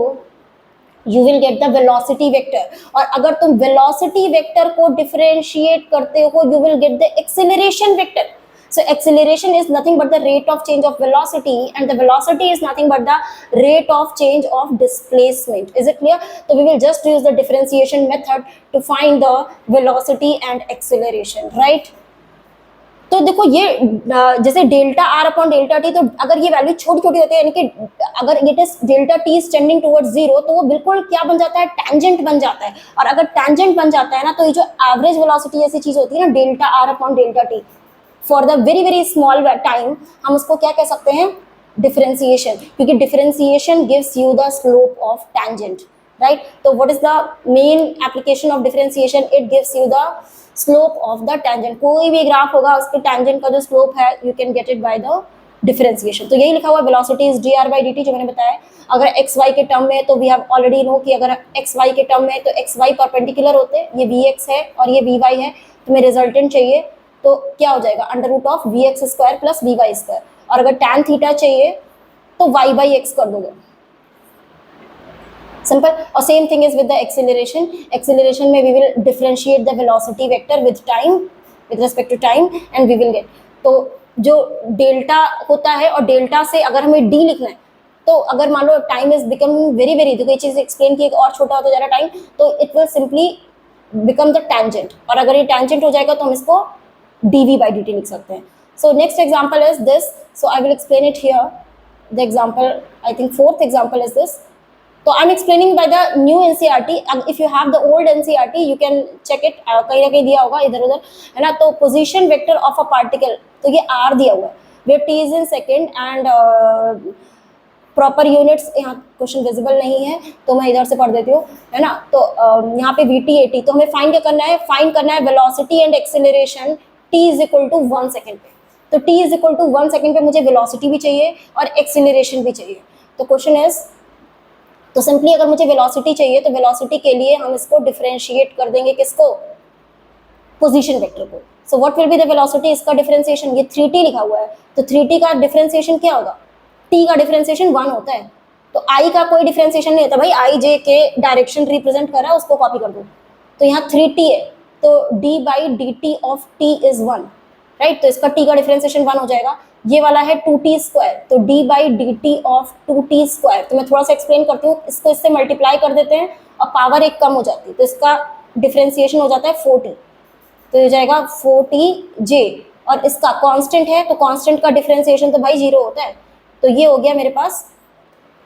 you will get the velocity vector, और अगर तुम वेलोसिटी वेक्टर को डिफरेंशिएट करते हो you will get the acceleration vector. So acceleration is nothing but the rate of change of velocity and the velocity is nothing but the rate of change of displacement. Is it clear? So we will just use the differentiation method to find the velocity and acceleration, right? तो देखो ये जैसे delta R upon delta T, तो अगर ये वैल्यू छोटी छोटी होती है, यानी कि अगर it is delta T is tending towards zero, तो वो बिल्कुल क्या बन जाता है, टैंजेंट बन जाता है। और अगर टैंजेंट बन जाता है ना, तो ये जो एवरेज वेलोसिटी ऐसी चीज होती है ना, delta R upon delta T, for the very very small time, हम उसको क्या कह सकते हैं, डिफरेंशिएशन, क्योंकि differentiation gives you the slope of tangent, right. तो what is the main application of differentiation, it gives you the slope of the tangent. कोई भी ग्राफ होगा उसके टैंजेंट का जो स्लोप है you can get it by the differentiation. तो यही लिखा हुआ वेलोसिटी इज dr/dt, जो मैंने बताया। अगर एक्स वाई के टर्म में तो वी हैव ऑलरेडी नो कि अगर एक्स वाई के टर्म में तो एक्स वाई परपेंडिकुलर होते हैं, ये वी एक्स है और ये वी वाई है, तुम्हें रिजल्टेंट चाहिए तो क्या हो जाएगा, √of vx² + vy²। और अगर tan थीटा चाहिए तो y/x कर दोगे, सिंपल। और same thing is with the acceleration. Acceleration में we will differentiate the velocity vector with time, with respect to time, and we will get, तो जो डेल्टा होता है, और डेल्टा से अगर हमें डी लिखना है, तो अगर मान लो time is becoming very very, देखो ये चीज एक्सप्लेन की, और छोटा होता जा रहा टाइम, तो it will simply become the tangent, और अगर ये टैंजेंट हो जाएगा तो हम इसको dv/dt लिख सकते हैं। So next example is this. So I will explain it here. The example, I think fourth example is this. So I'm explaining by the new NCERT. If you have the old NCERT, you can check it. कहीं ना कहीं दिया होगा इधर उधर, है ना। तो position vector of a particle, तो ये r दिया हुआ है, where t is in second and proper units, यहाँ क्वेश्चन विजिबल नहीं है तो मैं इधर से पढ़ देती हूँ, है ना। तो यहाँ पे vt 80, तो हमें फाइंड क्या करना है, फाइंड करना है velocity and acceleration t is equal to 1 second पे। तो t is equal to 1 second पे मुझे वेलोसिटी भी चाहिए और एक्सेलरेशन भी चाहिए। तो क्वेश्चन इज, तो सिंपली अगर मुझे वेलोसिटी चाहिए तो वेलोसिटी के लिए हम इसको डिफरेंशिएट कर देंगे, किसको, पोजीशन वेक्टर को। So what will be the velocity, इसका डिफरेंशिएशन, ये 3t लिखा हुआ है, तो 3t का डिफरेंशिएशन क्या होगा, t का डिफरेंशिएशन 1 होता है, तो i का कोई डिफरेंशिएशन नहीं होता भाई, i j के डायरेक्शन रिप्रेजेंट कर रहा है, उसको कॉपी कर दो। तो यहाँ 3t है, तो d/dt of t is 1, right. तो इसका t का डिफरेंशिएशन 1 हो जाएगा। ये वाला है 2t², तो d/dt ऑफ 2t²। तो मैं थोड़ा सा एक्सप्लेन करती हूँ, इसको इससे मल्टीप्लाई कर देते हैं और पावर एक कम हो जाती है, तो इसका डिफरेंशिएशन हो जाता है 4t, तो ये जाएगा 4tj, और इसका कांस्टेंट है तो कांस्टेंट का डिफरेंशिएशन तो भाई 0 होता है। तो ये हो गया मेरे पास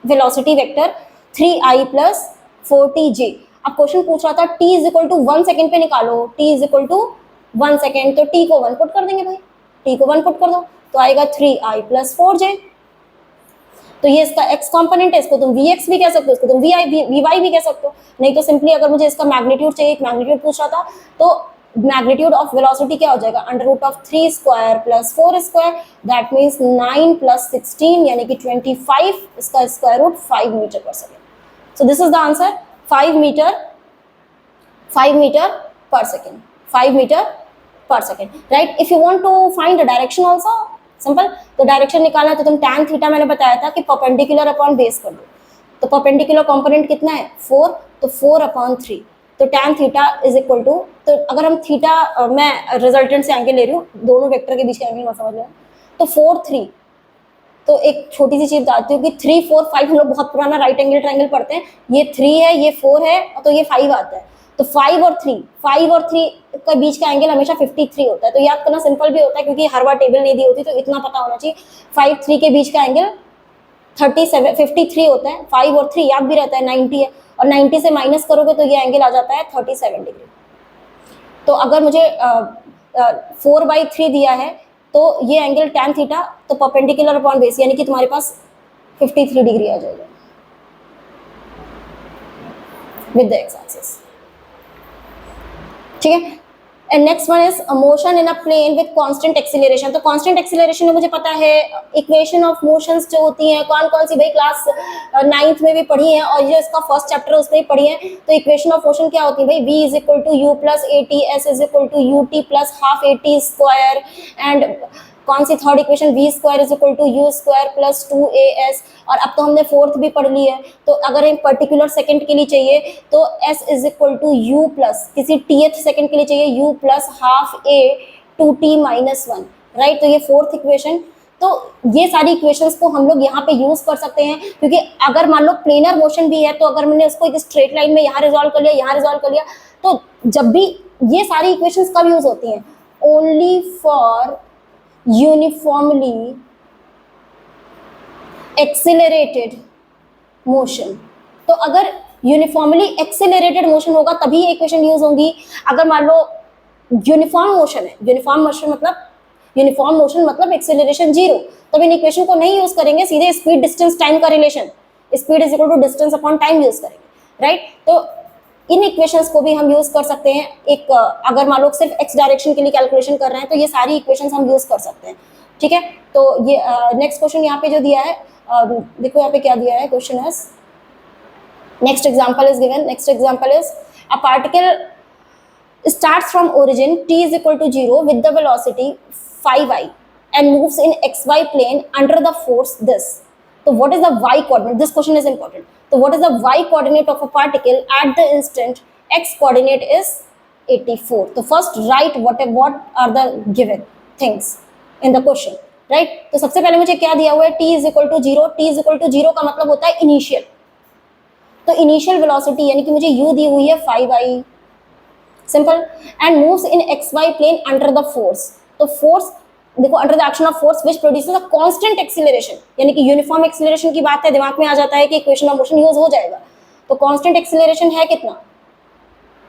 वेलोसिटी वेक्टर 3i + 4tj। अब क्वेश्चन पूछ रहा था t is equal to 1 second पे निकालो, t is equal to 1 second, तो t को 1 पुट कर देंगे भाई, t को 1 पुट कर दो तो आएगा 3i + 4j। तो ये इसका x कंपोनेंट है, इसको तुम vx भी कह सकते हो, इसको तुम vy भी कह सकते हो। नहीं तो सिंपली अगर मुझे इसका मैग्नीट्यूड चाहिए, मैग्नीट्यूड पूछ रहा था, तो मैग्नीट्यूड ऑफ वेलोसिटी क्या हो जाएगा, √of 3² + 4², दैट मीन्स 9 + 16 यानी कि 25, इसका square root 5 metre per second. So this is the answer, 5 metre per second, 5 metre per second, right? If you want to find the direction also, simple. तो डायरेक्शन निकालना है तो तुम tan थीटा मैंने बताया था कि परपेंडिकुलर अपॉन बेस कर दो, तो परपेंडिकुलर कंपोनेंट कितना है 4, तो 4/3, तो tan theta is equal to, तो अगर हम थीटा मैं रिजल्टेंट से एंगल ले रही हूँ, दोनों वेक्टर के बीच का एंगल मत समझ लेना, तो 4 3, तो एक छोटी सी चीज बताती हूँ कि 3 4 5 हम लोग बहुत पुराना राइट एंगल ट्रायंगल पढ़ते हैं, ये 3 है, ये 4 है, तो ये 5 आता है, तो 5 और 3 का बीच का एंगल हमेशा 53 होता है। तो याद करना सिंपल भी होता है क्योंकि हर बार टेबल नहीं दी होती, तो इतना पता होना चाहिए 5 3 के बीच का एंगल 53 होता है, 5 और 3 याद भी रहता है 90 है, और 90 से माइनस करोगे तो ये एंगल आ जाता है 37 डिग्री। तो अगर मुझे 4/3 दिया है तो ये एंगल tan थीटा, तो परपेंडिकुलर अपॉन बेस यानी कि तुम्हारे पास 53 डिग्री आ जाएगा विद द एक्स एक्सिस, ठीक है। And next one is motion in a plane with constant acceleration. तो कांस्टेंट एक्सीलरेशन में मुझे पता है इक्वेशन ऑफ मोशंस जो होती हैं कौन कौन सी, भाई क्लास 9th में भी पढ़ी है और जो इसका फर्स्ट चैप्टर उसमें भी पढ़ी है। तो इक्वेशन ऑफ मोशन क्या होती है भाई, v is equal to you plus A T, S is equal to U T plus half A T square, and कौन सी third equation v square is equal to U square plus 2as, और अब तो हमने फोर्थ भी पढ़ ली है। तो अगर एक पर्टिकुलर सेकंड के लिए चाहिए तो s is equal to you plus, किसी tth सेकंड के लिए चाहिए u plus half a 2t minus 1, right. तो ये फोर्थ इक्वेशन, तो ये सारी इक्वेशंस को हम लोग यहाँ पे यूज कर सकते हैं, क्योंकि अगर मान लो प्लेनर मोशन भी है तो अगर मैंने उसको एक स्ट्रेट लाइन में यहाँ रिजॉल्व कर लिया, यहाँ रिजॉल्व कर लिया, तो जब भी ये सारी इक्वेशंस कब यूज होती हैं, only for uniformly accelerated motion. तो अगर यूनिफॉर्मली एक्सिलरेटेड मोशन होगा तभी ये इक्वेशन यूज होंगी। अगर मान लो यूनिफॉर्म मोशन है, यूनिफॉर्म मोशन मतलब एक्सेलरेशन 0, तो इन इक्वेशन को नहीं यूज करेंगे, सीधे स्पीड डिस्टेंस टाइम का relation, speed is equal to distance upon time use करेंगे, राइट। तो इन इक्वेशंस को भी हम यूज कर सकते हैं। एक अगर मान लो सिर्फ एक्स डायरेक्शन के लिए कैलकुलेशन कर रहे हैं तो ये सारी इक्वेशंस हम यूज कर सकते हैं, ठीक है। तो ये नेक्स्ट क्वेश्चन यहाँ पे जो दिया है, देखो यहाँ पे क्या दिया है, क्वेश्चन है next example is given, next example is a particle starts from origin t is equal to 0 with the velocity 5i and moves in xy plane under the force this. So what is the y coordinate? This question is important. So what is the y coordinate of a particle at the instant x coordinate is 84? So first write what are the given things in the question, right? तो सबसे पहले मुझे क्या दिया हुआ है, t is equal to 0, t is equal to 0 का मतलब होता है इनिशियल, तो इनिशियल वेलोसिटी यानी कि मुझे u दी हुई है 5i, simple, and moves in xy plane under the force. तो फोर्स देखो, under the action of force which produces a constant acceleration, यानी कि यूनिफॉर्म एक्सीलरेशन की बात है, दिमाग में आ जाता है कि इक्वेशन ऑफ मोशन यूज हो जाएगा। तो कांस्टेंट एक्सीलरेशन है कितना,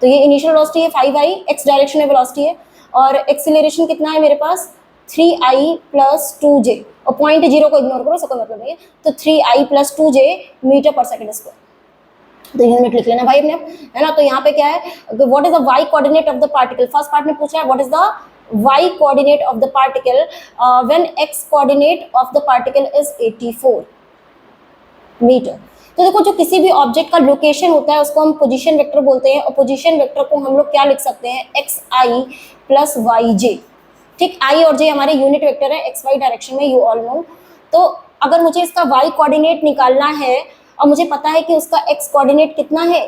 तो ये इनिशियल वेलोसिटी है 5i, एक्स डायरेक्शन में वेलोसिटी है, और एक्सीलरेशन कितना है मेरे पास 3i प्लस 2j, और पॉइंट 0 को इग्नोर करो, उसका मतलब नहीं है, तो 3i plus 2j metre per second square. तो यूनिट लिख लेना भाई अपने, है ना। तो यहाँ पे क्या है, what is the y coordinate of the particle, first part में पूछा है what is the y coordinate of the particle when x coordinate of the particle is 84 metre. तो देखो, जो किसी भी ऑब्जेक्ट का लोकेशन होता है उसको हम पोजीशन वेक्टर बोलते हैं, और पोजीशन वेक्टर को हम लोग क्या लिख सकते हैं, एक्स आई प्लस वाई जे, ठीक। आई और जे हमारे यूनिट वेक्टर है एक्स वाई डायरेक्शन में, यू ऑल नो। तो अगर मुझे इसका वाई कोऑर्डिनेट निकालना है और मुझे पता है कि उसका x कोऑर्डिनेट कितना है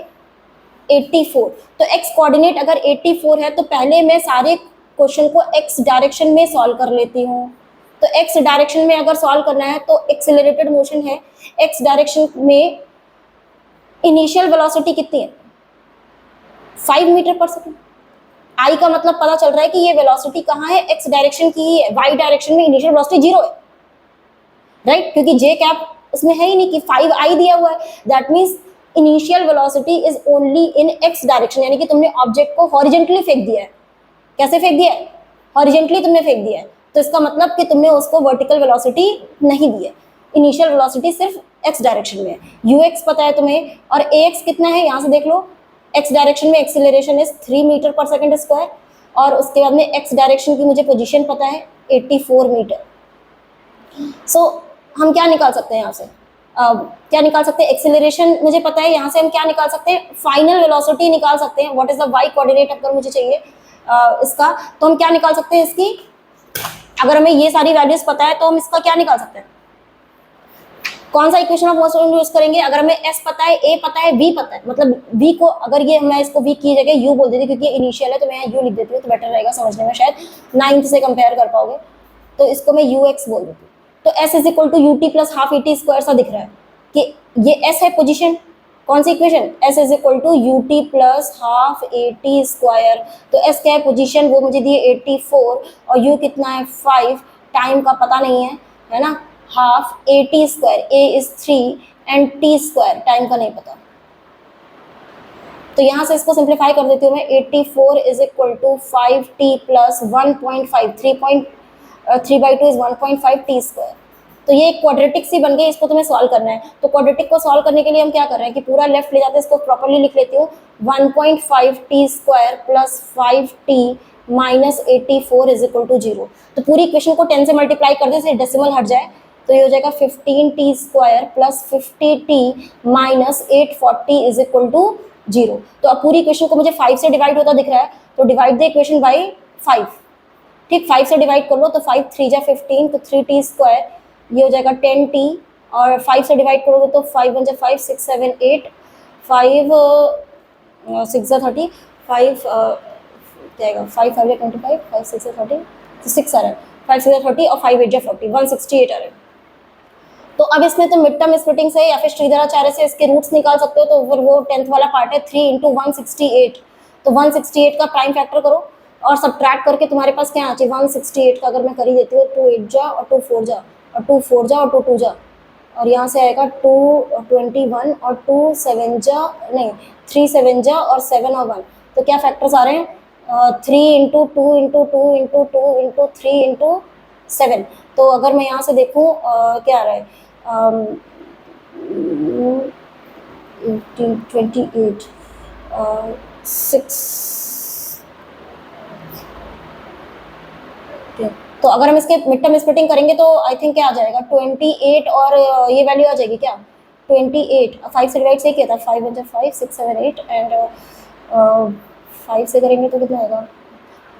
84, तो x कोऑर्डिनेट अगर 84 है तो पहले मैं सारे क्वेश्चन को x डायरेक्शन में सॉल्व कर लेती हूँ। तो x डायरेक्शन में अगर सॉल्व करना है तो एक्सेलरेटेड मोशन है, x डायरेक्शन में इनिशियल वेलोसिटी कितनी है 5 मीटर पर सेकंड। i का मतलब पता चल रहा है कि ये वेलोसिटी कहाँ है, x डायरेक्शन की ही है, y डायरेक्शन में इनिशियल वेलोसिटी 0 है, राइट, क्योंकि j कैप इसमें है ही नहीं कि 5i दिया हुआ है, that means initial velocity is only in x direction, यानी कि तुमने ऑब्जेक्ट को हॉरिजॉन्टली फेंक दिया है। कैसे फेंक दिया है, हॉरिजॉन्टली तुमने फेंक दिया है, तो इसका मतलब कि तुमने उसको वर्टिकल वेलोसिटी नहीं दी है, इनिशियल वेलोसिटी सिर्फ x डायरेक्शन में है। ux पता है तुम्हें, और ax कितना है यहाँ से देख लो, x डायरेक्शन में acceleration is 3 metre per second square, और उसके बाद में x डायरेक्शन की मुझे पोजीशन पता है 84 मीटर। सो हम क्या निकाल सकते हैं यहाँ से, क्या निकाल सकते हैं, एक्सेलरेशन मुझे पता है, यहाँ से हम क्या निकाल सकते हैं, फाइनल वेलोसिटी निकाल सकते हैं। What is the y coordinate अगर मुझे चाहिए इसका, तो हम क्या निकाल सकते हैं, इसकी अगर हमें ये सारी वैल्यूज पता है तो हम इसका क्या निकाल सकते हैं, कौन सा इक्वेशन ऑफ मोशन यूज करेंगे। अगर हमें एस पता है, ए पता है, वी पता है, मतलब वी को अगर ये मैं इसको वी की जगह यू बोल देती क्योंकि इनिशियल है तो मैं यू लिख देती हूँ तो बेटर रहेगा समझने में, शायद 9th से कंपेयर कर पाओगे, तो इसको मैं यू एक्स बोल देती हूँ। तो s is equal to U T plus half A T square सा दिख रहा है कि ये एस है पोजिशन, कौन सी equation, S is equal to U T plus half A T square. तो एस क्या है पोजिशन, वो मुझे दिए 84 और यू कितना है 5, टाइम का पता नहीं है ना, half A T square, A is 3 and T square time का नहीं पता, तो यहाँ से इसको सिंप्लीफाई कर देती हूँ मैं। 84 is equal to 5t plus 1.5, 3/2 is 1.5 t square. तो ये एक क्वाड्रेटिक सी बन गई, इसको तुम्हें सॉल्व करना है। तो क्वाड्रेटिक को सॉल्व करने के लिए हम क्या कर रहे हैं कि पूरा लेफ्ट ले जाते हैं, इसको प्रॉपर्ली लिख लेती हूँ 1.5 t square plus 5t minus 84 is equal to 0। तो पूरी इक्वेशन को 10 से मल्टीप्लाई कर दे, डेसिमल हट जाए, तो ये हो जाएगा 15t square plus 50t minus 840 is equal to 0। तो अब पूरी इक्वेशन को मुझे 5 से डिवाइड होता दिख रहा है, तो डिवाइड द इक्वेशन बाई 5, ठीक, 5 से डिवाइड कर लो तो 5 3 जा 15, तो 3t स्क्वायर ये हो जाएगा 10t, और 5 से डिवाइड करोगे तो 5 1 जा 5 6 7 8, 5 6 जा 30, 5 जाएगा 5 5 जा 25, 5 6 जा 30, तो 6 आ रहा है, 5 6 जा 30 और 5 8 जा 40, 168 आ रहा है। तो अब इसमें तो मिड टर्म स्प्लिटिंग से या फिर श्रीधराचार्य से इसके रूट्स निकाल सकते हो, तो फिर वो 10th वाला पार्ट है 3 इंटू 168, तो 168 का प्राइम फैक्टर करो और सब्ट्रैक्ट करके तुम्हारे पास क्या आना चाहिए 168 का, अगर मैं कर ही देती हूँ 2 8 जा और 2 4 जा और 2 4 जा और 2 2 जा, और यहाँ से आएगा 221 और 2 7 जा नहीं 3 7 जा और 7 और 1, तो क्या फैक्टर्स आ रहे हैं 3 into 2 into 2 into 2 into 3 into 7। तो अगर मैं यहाँ से देखूँ क्या आ रहा है 28 6, तो अगर हम इसके मिड टर्म स्प्लिटिंग करेंगे तो आई थिंक क्या आ जाएगा 28 और ये वैल्यू आ जाएगी क्या 28, 5 से डिवाइड से किया था 5 1 5 6 7 8 एंड 5 से करेंगे तो कितना आएगा,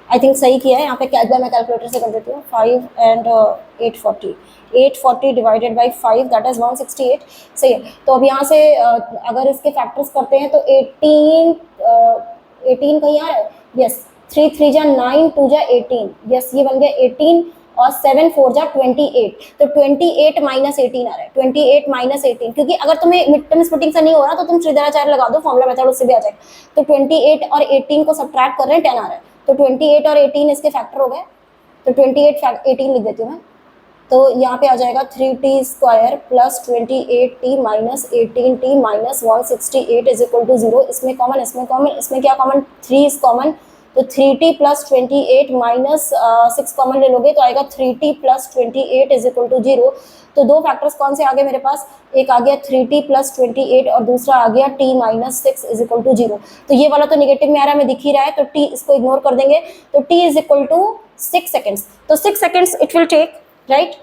आई थिंक सही किया है यहाँ पे, मैं कैलकुलेटर से कर देती हूँ 5 and 840 divided by 5 that is 168, सही है। तो अब यहाँ से अगर इसके फैक्टर्स करते हैं तो 18 कहीं आ रहा है, यस 3 3 जा 9 2 जा 18, यस ये बन गया 18 और 7 4 जा 28, तो 28 माइनस 18 आ रहा है, 28 माइनस 18, क्योंकि अगर तुम्हें मिड टर्म स्प्लिटिंग से नहीं हो रहा तो तुम श्रीधराचार्य लगा दो, फॉर्मुला मेथड उससे भी आ जाएगा। तो 28 और 18 को सब्ट्रैक्ट कर रहे हैं 10 आ रहा है, तो 28 और 18 इसके फैक्टर हो गए, तो 28 18 लिख देती हूँ मैं, तो यहाँ पे आ जाएगा 3t square plus 28t minus 18t minus 168 is equal to 0। इसमें कॉमन, इसमें क्या कॉमन 3 इज कॉमन, तो 3t प्लस 28 माइनस 6 कॉमन ले लोगे तो आएगा 3t plus 28 is equal to 0। तो दो फैक्टर्स कौन से आ गए मेरे पास, एक आ गया 3t प्लस 28 और दूसरा आ गया t minus 6 is equal to 0। तो ये वाला तो नेगेटिव में आ रहा है, मैं दिख ही रहा है, तो t इसको इग्नोर कर देंगे, तो t is equal to 6 seconds, तो 6 seconds it will take, right.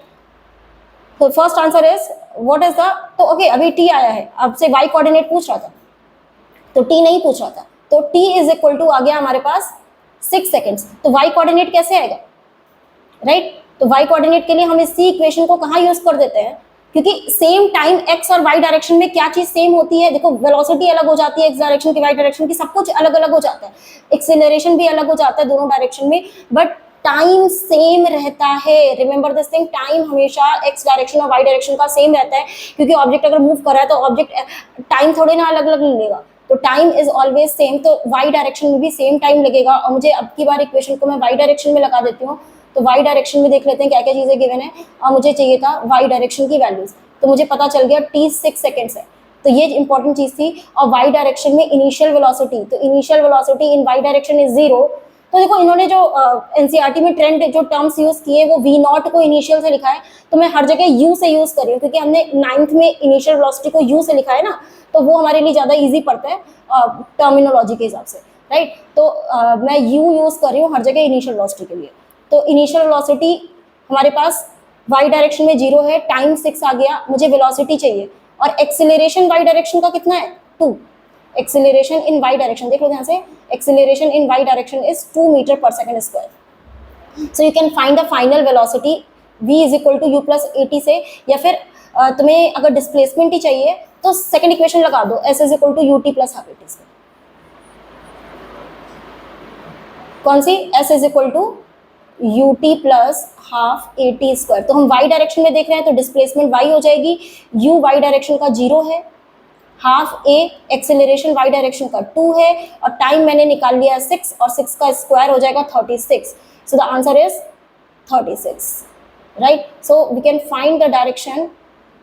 तो first answer is what is the, तो ओके अभी t आया है, अब से y कोऑर्डिनेट पूछ रहा था तो t नहीं पूछ रहा था, तो t इज इक्वल टू आ गया हमारे पास 6 सेकेंड्स। तो y कोऑर्डिनेट कैसे आएगा, राइट। तो y कोऑर्डिनेट के लिए हम इसी इक्वेशन को कहाँ यूज कर देते हैं, क्योंकि सेम टाइम x और y डायरेक्शन में क्या चीज सेम होती है, देखो वेलोसिटी अलग हो जाती है x डायरेक्शन की, y डायरेक्शन की, सब कुछ अलग अलग हो जाता है, एक्सेलरेशन भी अलग हो जाता है दोनों डायरेक्शन में, बट टाइम सेम रहता है। रिमेंबर दिस थिंग, टाइम हमेशा x डायरेक्शन और y डायरेक्शन का सेम रहता है, क्योंकि ऑब्जेक्ट अगर मूव कर रहा है तो ऑब्जेक्ट टाइम थोड़े ना अलग अलग लेगा, तो टाइम इज ऑलवेज सेम, तो y डायरेक्शन में भी सेम टाइम लगेगा। और मुझे अब की बार इक्वेशन को मैं y डायरेक्शन में लगा देती हूँ, तो y डायरेक्शन में देख लेते हैं क्या क्या चीजें गिवन है, और मुझे चाहिए था y डायरेक्शन की वैल्यूज, तो मुझे पता चल गया t 6 सेकेंड्स है, तो ये इंपॉर्टेंट चीज थी। और y डायरेक्शन में इनिशियल वेलोसिटी, तो initial velocity in y direction is 0। तो देखो इन्होंने जो एनसीईआरटी में ट्रेंड जो टर्म्स यूज किए वो v नॉट को इनिशियल से लिखा है, तो मैं हर जगह u से यूज कर रही हूँ, क्योंकि हमने 9th में इनिशियल वेलोसिटी को u से लिखा है ना, तो वो हमारे लिए ज्यादा इजी पड़ता है टर्मिनोलॉजी के हिसाब से, राइट। तो मैं u यूज कर रही हूँ हर जगह इनिशियल वेलोसिटी के लिए। तो इनिशियल वेलोसिटी हमारे पास y डायरेक्शन में 0 है, टाइम 6 आ गया, मुझे वेलोसिटी चाहिए, और एक्सीलरेशन y डायरेक्शन का कितना है 2, एक्सीलरेशन इन y डायरेक्शन देख लो ध्यान से, acceleration in y direction is 2 metre per second square, so you can find the final velocity v is equal to you plus A t से, या फिर तुम्हें अगर डिस्प्लेसमेंट ही चाहिए तो सेकंड इक्वेशन लगा दो, s is equal to U T plus half A t से। कौन सी? s is equal to U T plus half A T square. तो हम y डायरेक्शन में देख रहे हैं तो डिस्प्लेसमेंट y हो जाएगी, u y डायरेक्शन का 0 है, half a acceleration y direction का 2 है, और टाइम मैंने निकाल लिया 6 और 6 का स्क्वायर हो जाएगा 36। So the answer is 36, right. So we can find the direction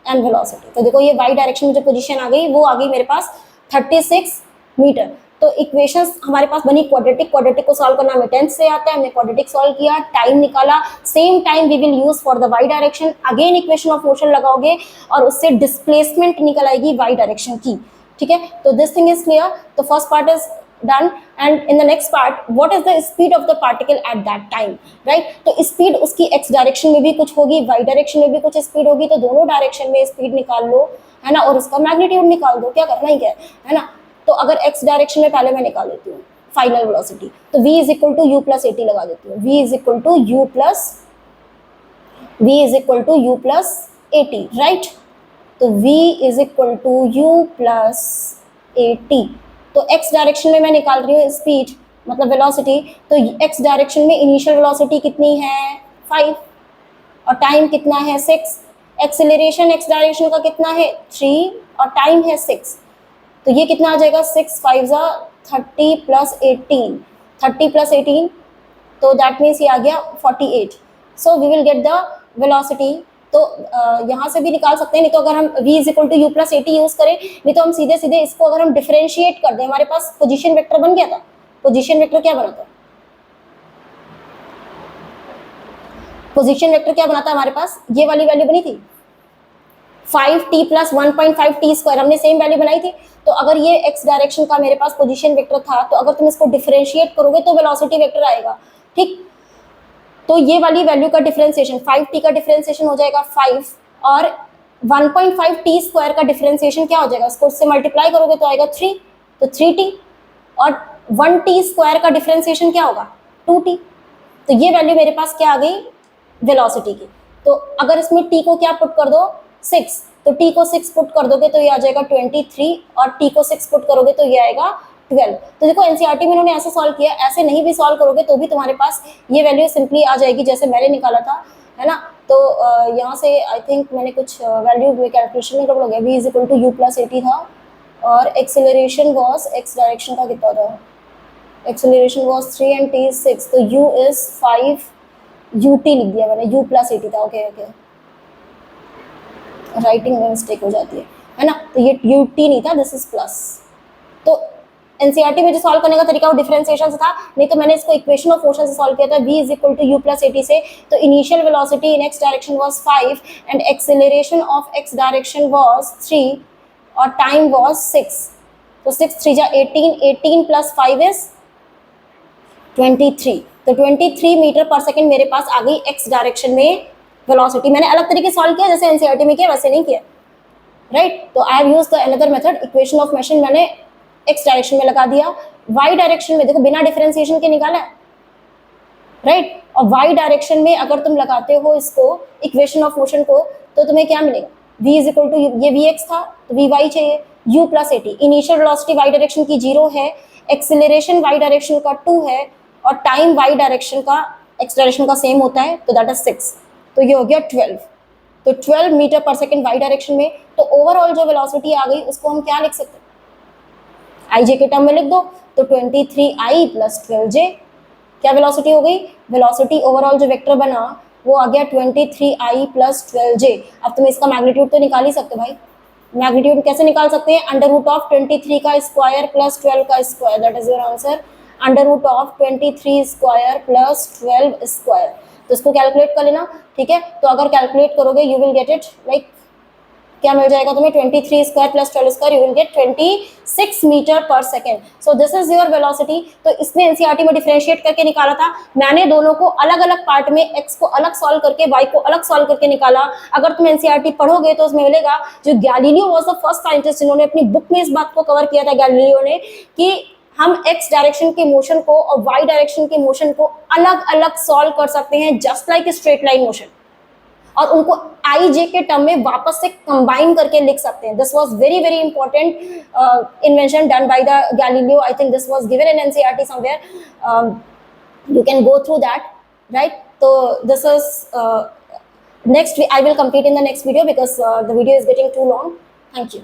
and velocity. तो देखो ये y डायरेक्शन में जो पोजीशन आ गई वो आ गई मेरे पास 36 मीटर। तो इक्वेशंस हमारे पास बनी क्वाड्रेटिक, क्वाड्रेटिक को सॉल्व करना हमें 10th से आता है, हमने क्वाड्रेटिक सॉल्व किया, टाइम निकाला, same time we will use for the y direction, again equation of motion लगाओगे और उससे डिस्प्लेसमेंट निकल आएगी y डायरेक्शन की, ठीक है। तो दिस थिंग इज क्लियर। तो first part is done, and in the next part what is the speed of the particle at that time, right? तो स्पीड उसकी x डायरेक्शन में भी कुछ होगी, y डायरेक्शन में भी कुछ स्पीड होगी, तो दोनों डायरेक्शन में स्पीड निकाल लो, है ना, और उसका मैग्नीट्यूड निकाल दो, क्या करना ही क्या है ना। तो अगर x डायरेक्शन में पहले मैं निकाल लेती हूँ फाइनल वेलोसिटी, तो v is equal to you plus A t लगा देती हूँ, v is equal to you plus A t, right. तो v is equal to you plus A t. तो x डायरेक्शन में मैं निकाल रही हूँ स्पीड मतलब वेलोसिटी, तो x डायरेक्शन में इनिशियल वेलोसिटी कितनी है 5 और टाइम कितना है 6, एक्सेलरेशन x डायरेक्शन का कितना है 3 और टाइम है 6, तो ये कितना आ जाएगा 6 5 30 प्लस 18, 30 प्लस 18, तो दैट मीन्स ये आ गया 48। So we will get the velocity. तो यहाँ से भी निकाल सकते हैं, नहीं तो अगर हम v is equal to you plus A t use करें, नहीं तो हम सीधे सीधे इसको अगर हम डिफरेंशिएट कर दें, हमारे पास पोजीशन वेक्टर बन गया था। पोजीशन वेक्टर क्या बना था? पोजीशन वेक्टर क्या बना था हमारे पास? ये वाली वैल्यू बनी थी 5t प्लस 1.5 टी स्क्वायर, हमने सेम वैल्यू बनाई थी। तो अगर ये x डायरेक्शन का मेरे पास पोजीशन वेक्टर था, तो अगर तुम इसको डिफरेंशिएट करोगे तो वेलोसिटी वेक्टर आएगा, ठीक। तो ये वाली वैल्यू का डिफरेंशिएशन 5t का डिफरेंशिएशन हो जाएगा 5 और 1.5 टी स्क्वायर का डिफरेंशिएशन क्या हो जाएगा, उसको उससे मल्टीप्लाई करोगे तो आएगा 3, तो 3t, और 1 टी स्क्वायर का डिफरेंशिएशन क्या होगा 2t। तो ये वैल्यू मेरे पास क्या आ गई वेलोसिटी की। तो अगर इसमें t को क्या पुट कर दो 6, तो t को 6 पुट कर दोगे तो ये आ जाएगा 23 और t को 6 पुट करोगे तो ये आएगा 12। तो देखो एनसीईआरटी में उन्होंने ऐसे सॉल्व किया, ऐसे नहीं भी सॉल्व करोगे तो भी तुम्हारे पास ये वैल्यू सिंपली आ जाएगी जैसे मैंने निकाला था, है ना। तो यहाँ से आई थिंक मैंने कुछ वैल्यू में कैलकुलेशन में गड़बड़ हो गया। v is equal to you plus A t था और एक्सेलरेशन वॉज x डायरेक्शन का कितना था, acceleration was 3 and t is 6, तो u इज 5 ut लिख दिया मैंने, u प्लस ए टी था, ओके ओके, राइटिंग में मिस्टेक हो जाती है ना। तो ये ut नहीं था, दिस इज प्लस। तो एनसीईआरटी में जो सॉल्व करने का तरीका वो डिफरेंशिएशन से था, नहीं तो मैंने इसको इक्वेशन ऑफ मोशन से सॉल्व किया था, v is equal to you plus A t से। तो initial velocity in x direction was 5 and acceleration of x direction was 3 और टाइम वाज 6, तो 6 3 जा 18, 18 प्लस 5 इज 23, तो 23 मीटर पर सेकंड मेरे पास आ गई x डायरेक्शन में वेलोसिटी। मैंने अलग तरीके से सॉल्व किया, जैसे एनसीईआरटी में किया वैसे नहीं किया, राइट। तो I have used the another method, equation of motion मैंने x डायरेक्शन में लगा दिया, y डायरेक्शन में देखो बिना डिफरेंशिएशन के निकाला है, राइट। और y डायरेक्शन में अगर तुम लगाते हो इसको इक्वेशन ऑफ मोशन को, तो तुम्हें क्या मिलेगा, v इज इक्वल टू ये vx था तो vy चाहिए, u plus A T, initial velocity y direction की 0 है, एक्सेलरेशन y डायरेक्शन का 2 है और टाइम y डायरेक्शन का x डायरेक्शन का सेम होता है, तो दैट इज 6, तो ये हो गया 12। तो 12 metre per second y direction में। तो ओवरऑल जो वेलोसिटी आ गई उसको हम क्या लिख सकते हैं, आई जे के टर्म में लिख दो, तो 23i प्लस 12j, क्या वेलोसिटी हो गई, वेलोसिटी ओवरऑल जो वेक्टर बना वो आ गया 23i प्लस 12j। अब तुम इसका मैग्नीट्यूड तो निकाल ही सकते भाई, मैग्नीट्यूड कैसे निकाल सकते हैं, अंडर रूट ऑफ 23 का स्क्वायर प्लस 12 का square, that is your answer, under root of 23 square plus 12 square. तो इसको कैलकुलेट कर लेना, ठीक है। तो अगर कैलकुलेट करोगे you will get it like क्या मिल जाएगा तुम्हें 23 square plus 12 square, you will get 26 metre per second. So this is your velocity. तो इसमें एनसीईआरटी में डिफरेंशिएट करके निकाला था मैंने, दोनों को अलग अलग पार्ट में, x को अलग सॉल्व करके y को अलग सॉल्व करके निकाला। अगर तुम एनसीईआरटी पढ़ोगे तो उसमें मिलेगा जो Galileo was the first scientist जिन्होंने अपनी बुक में इस बात को कवर किया था, गैलीलियो ने, कि हम x डायरेक्शन के मोशन को और y डायरेक्शन के मोशन को अलग अलग सॉल्व कर सकते हैं, just like straight line motion, और उनको आई जे के टर्म में वापस से कंबाइन करके लिख सकते हैं. This was very very important invention done by the Galileo. I think this was given in NCERT somewhere. You can go through that, right? So this is next I will complete in the next video because the video is getting too long. Thank you.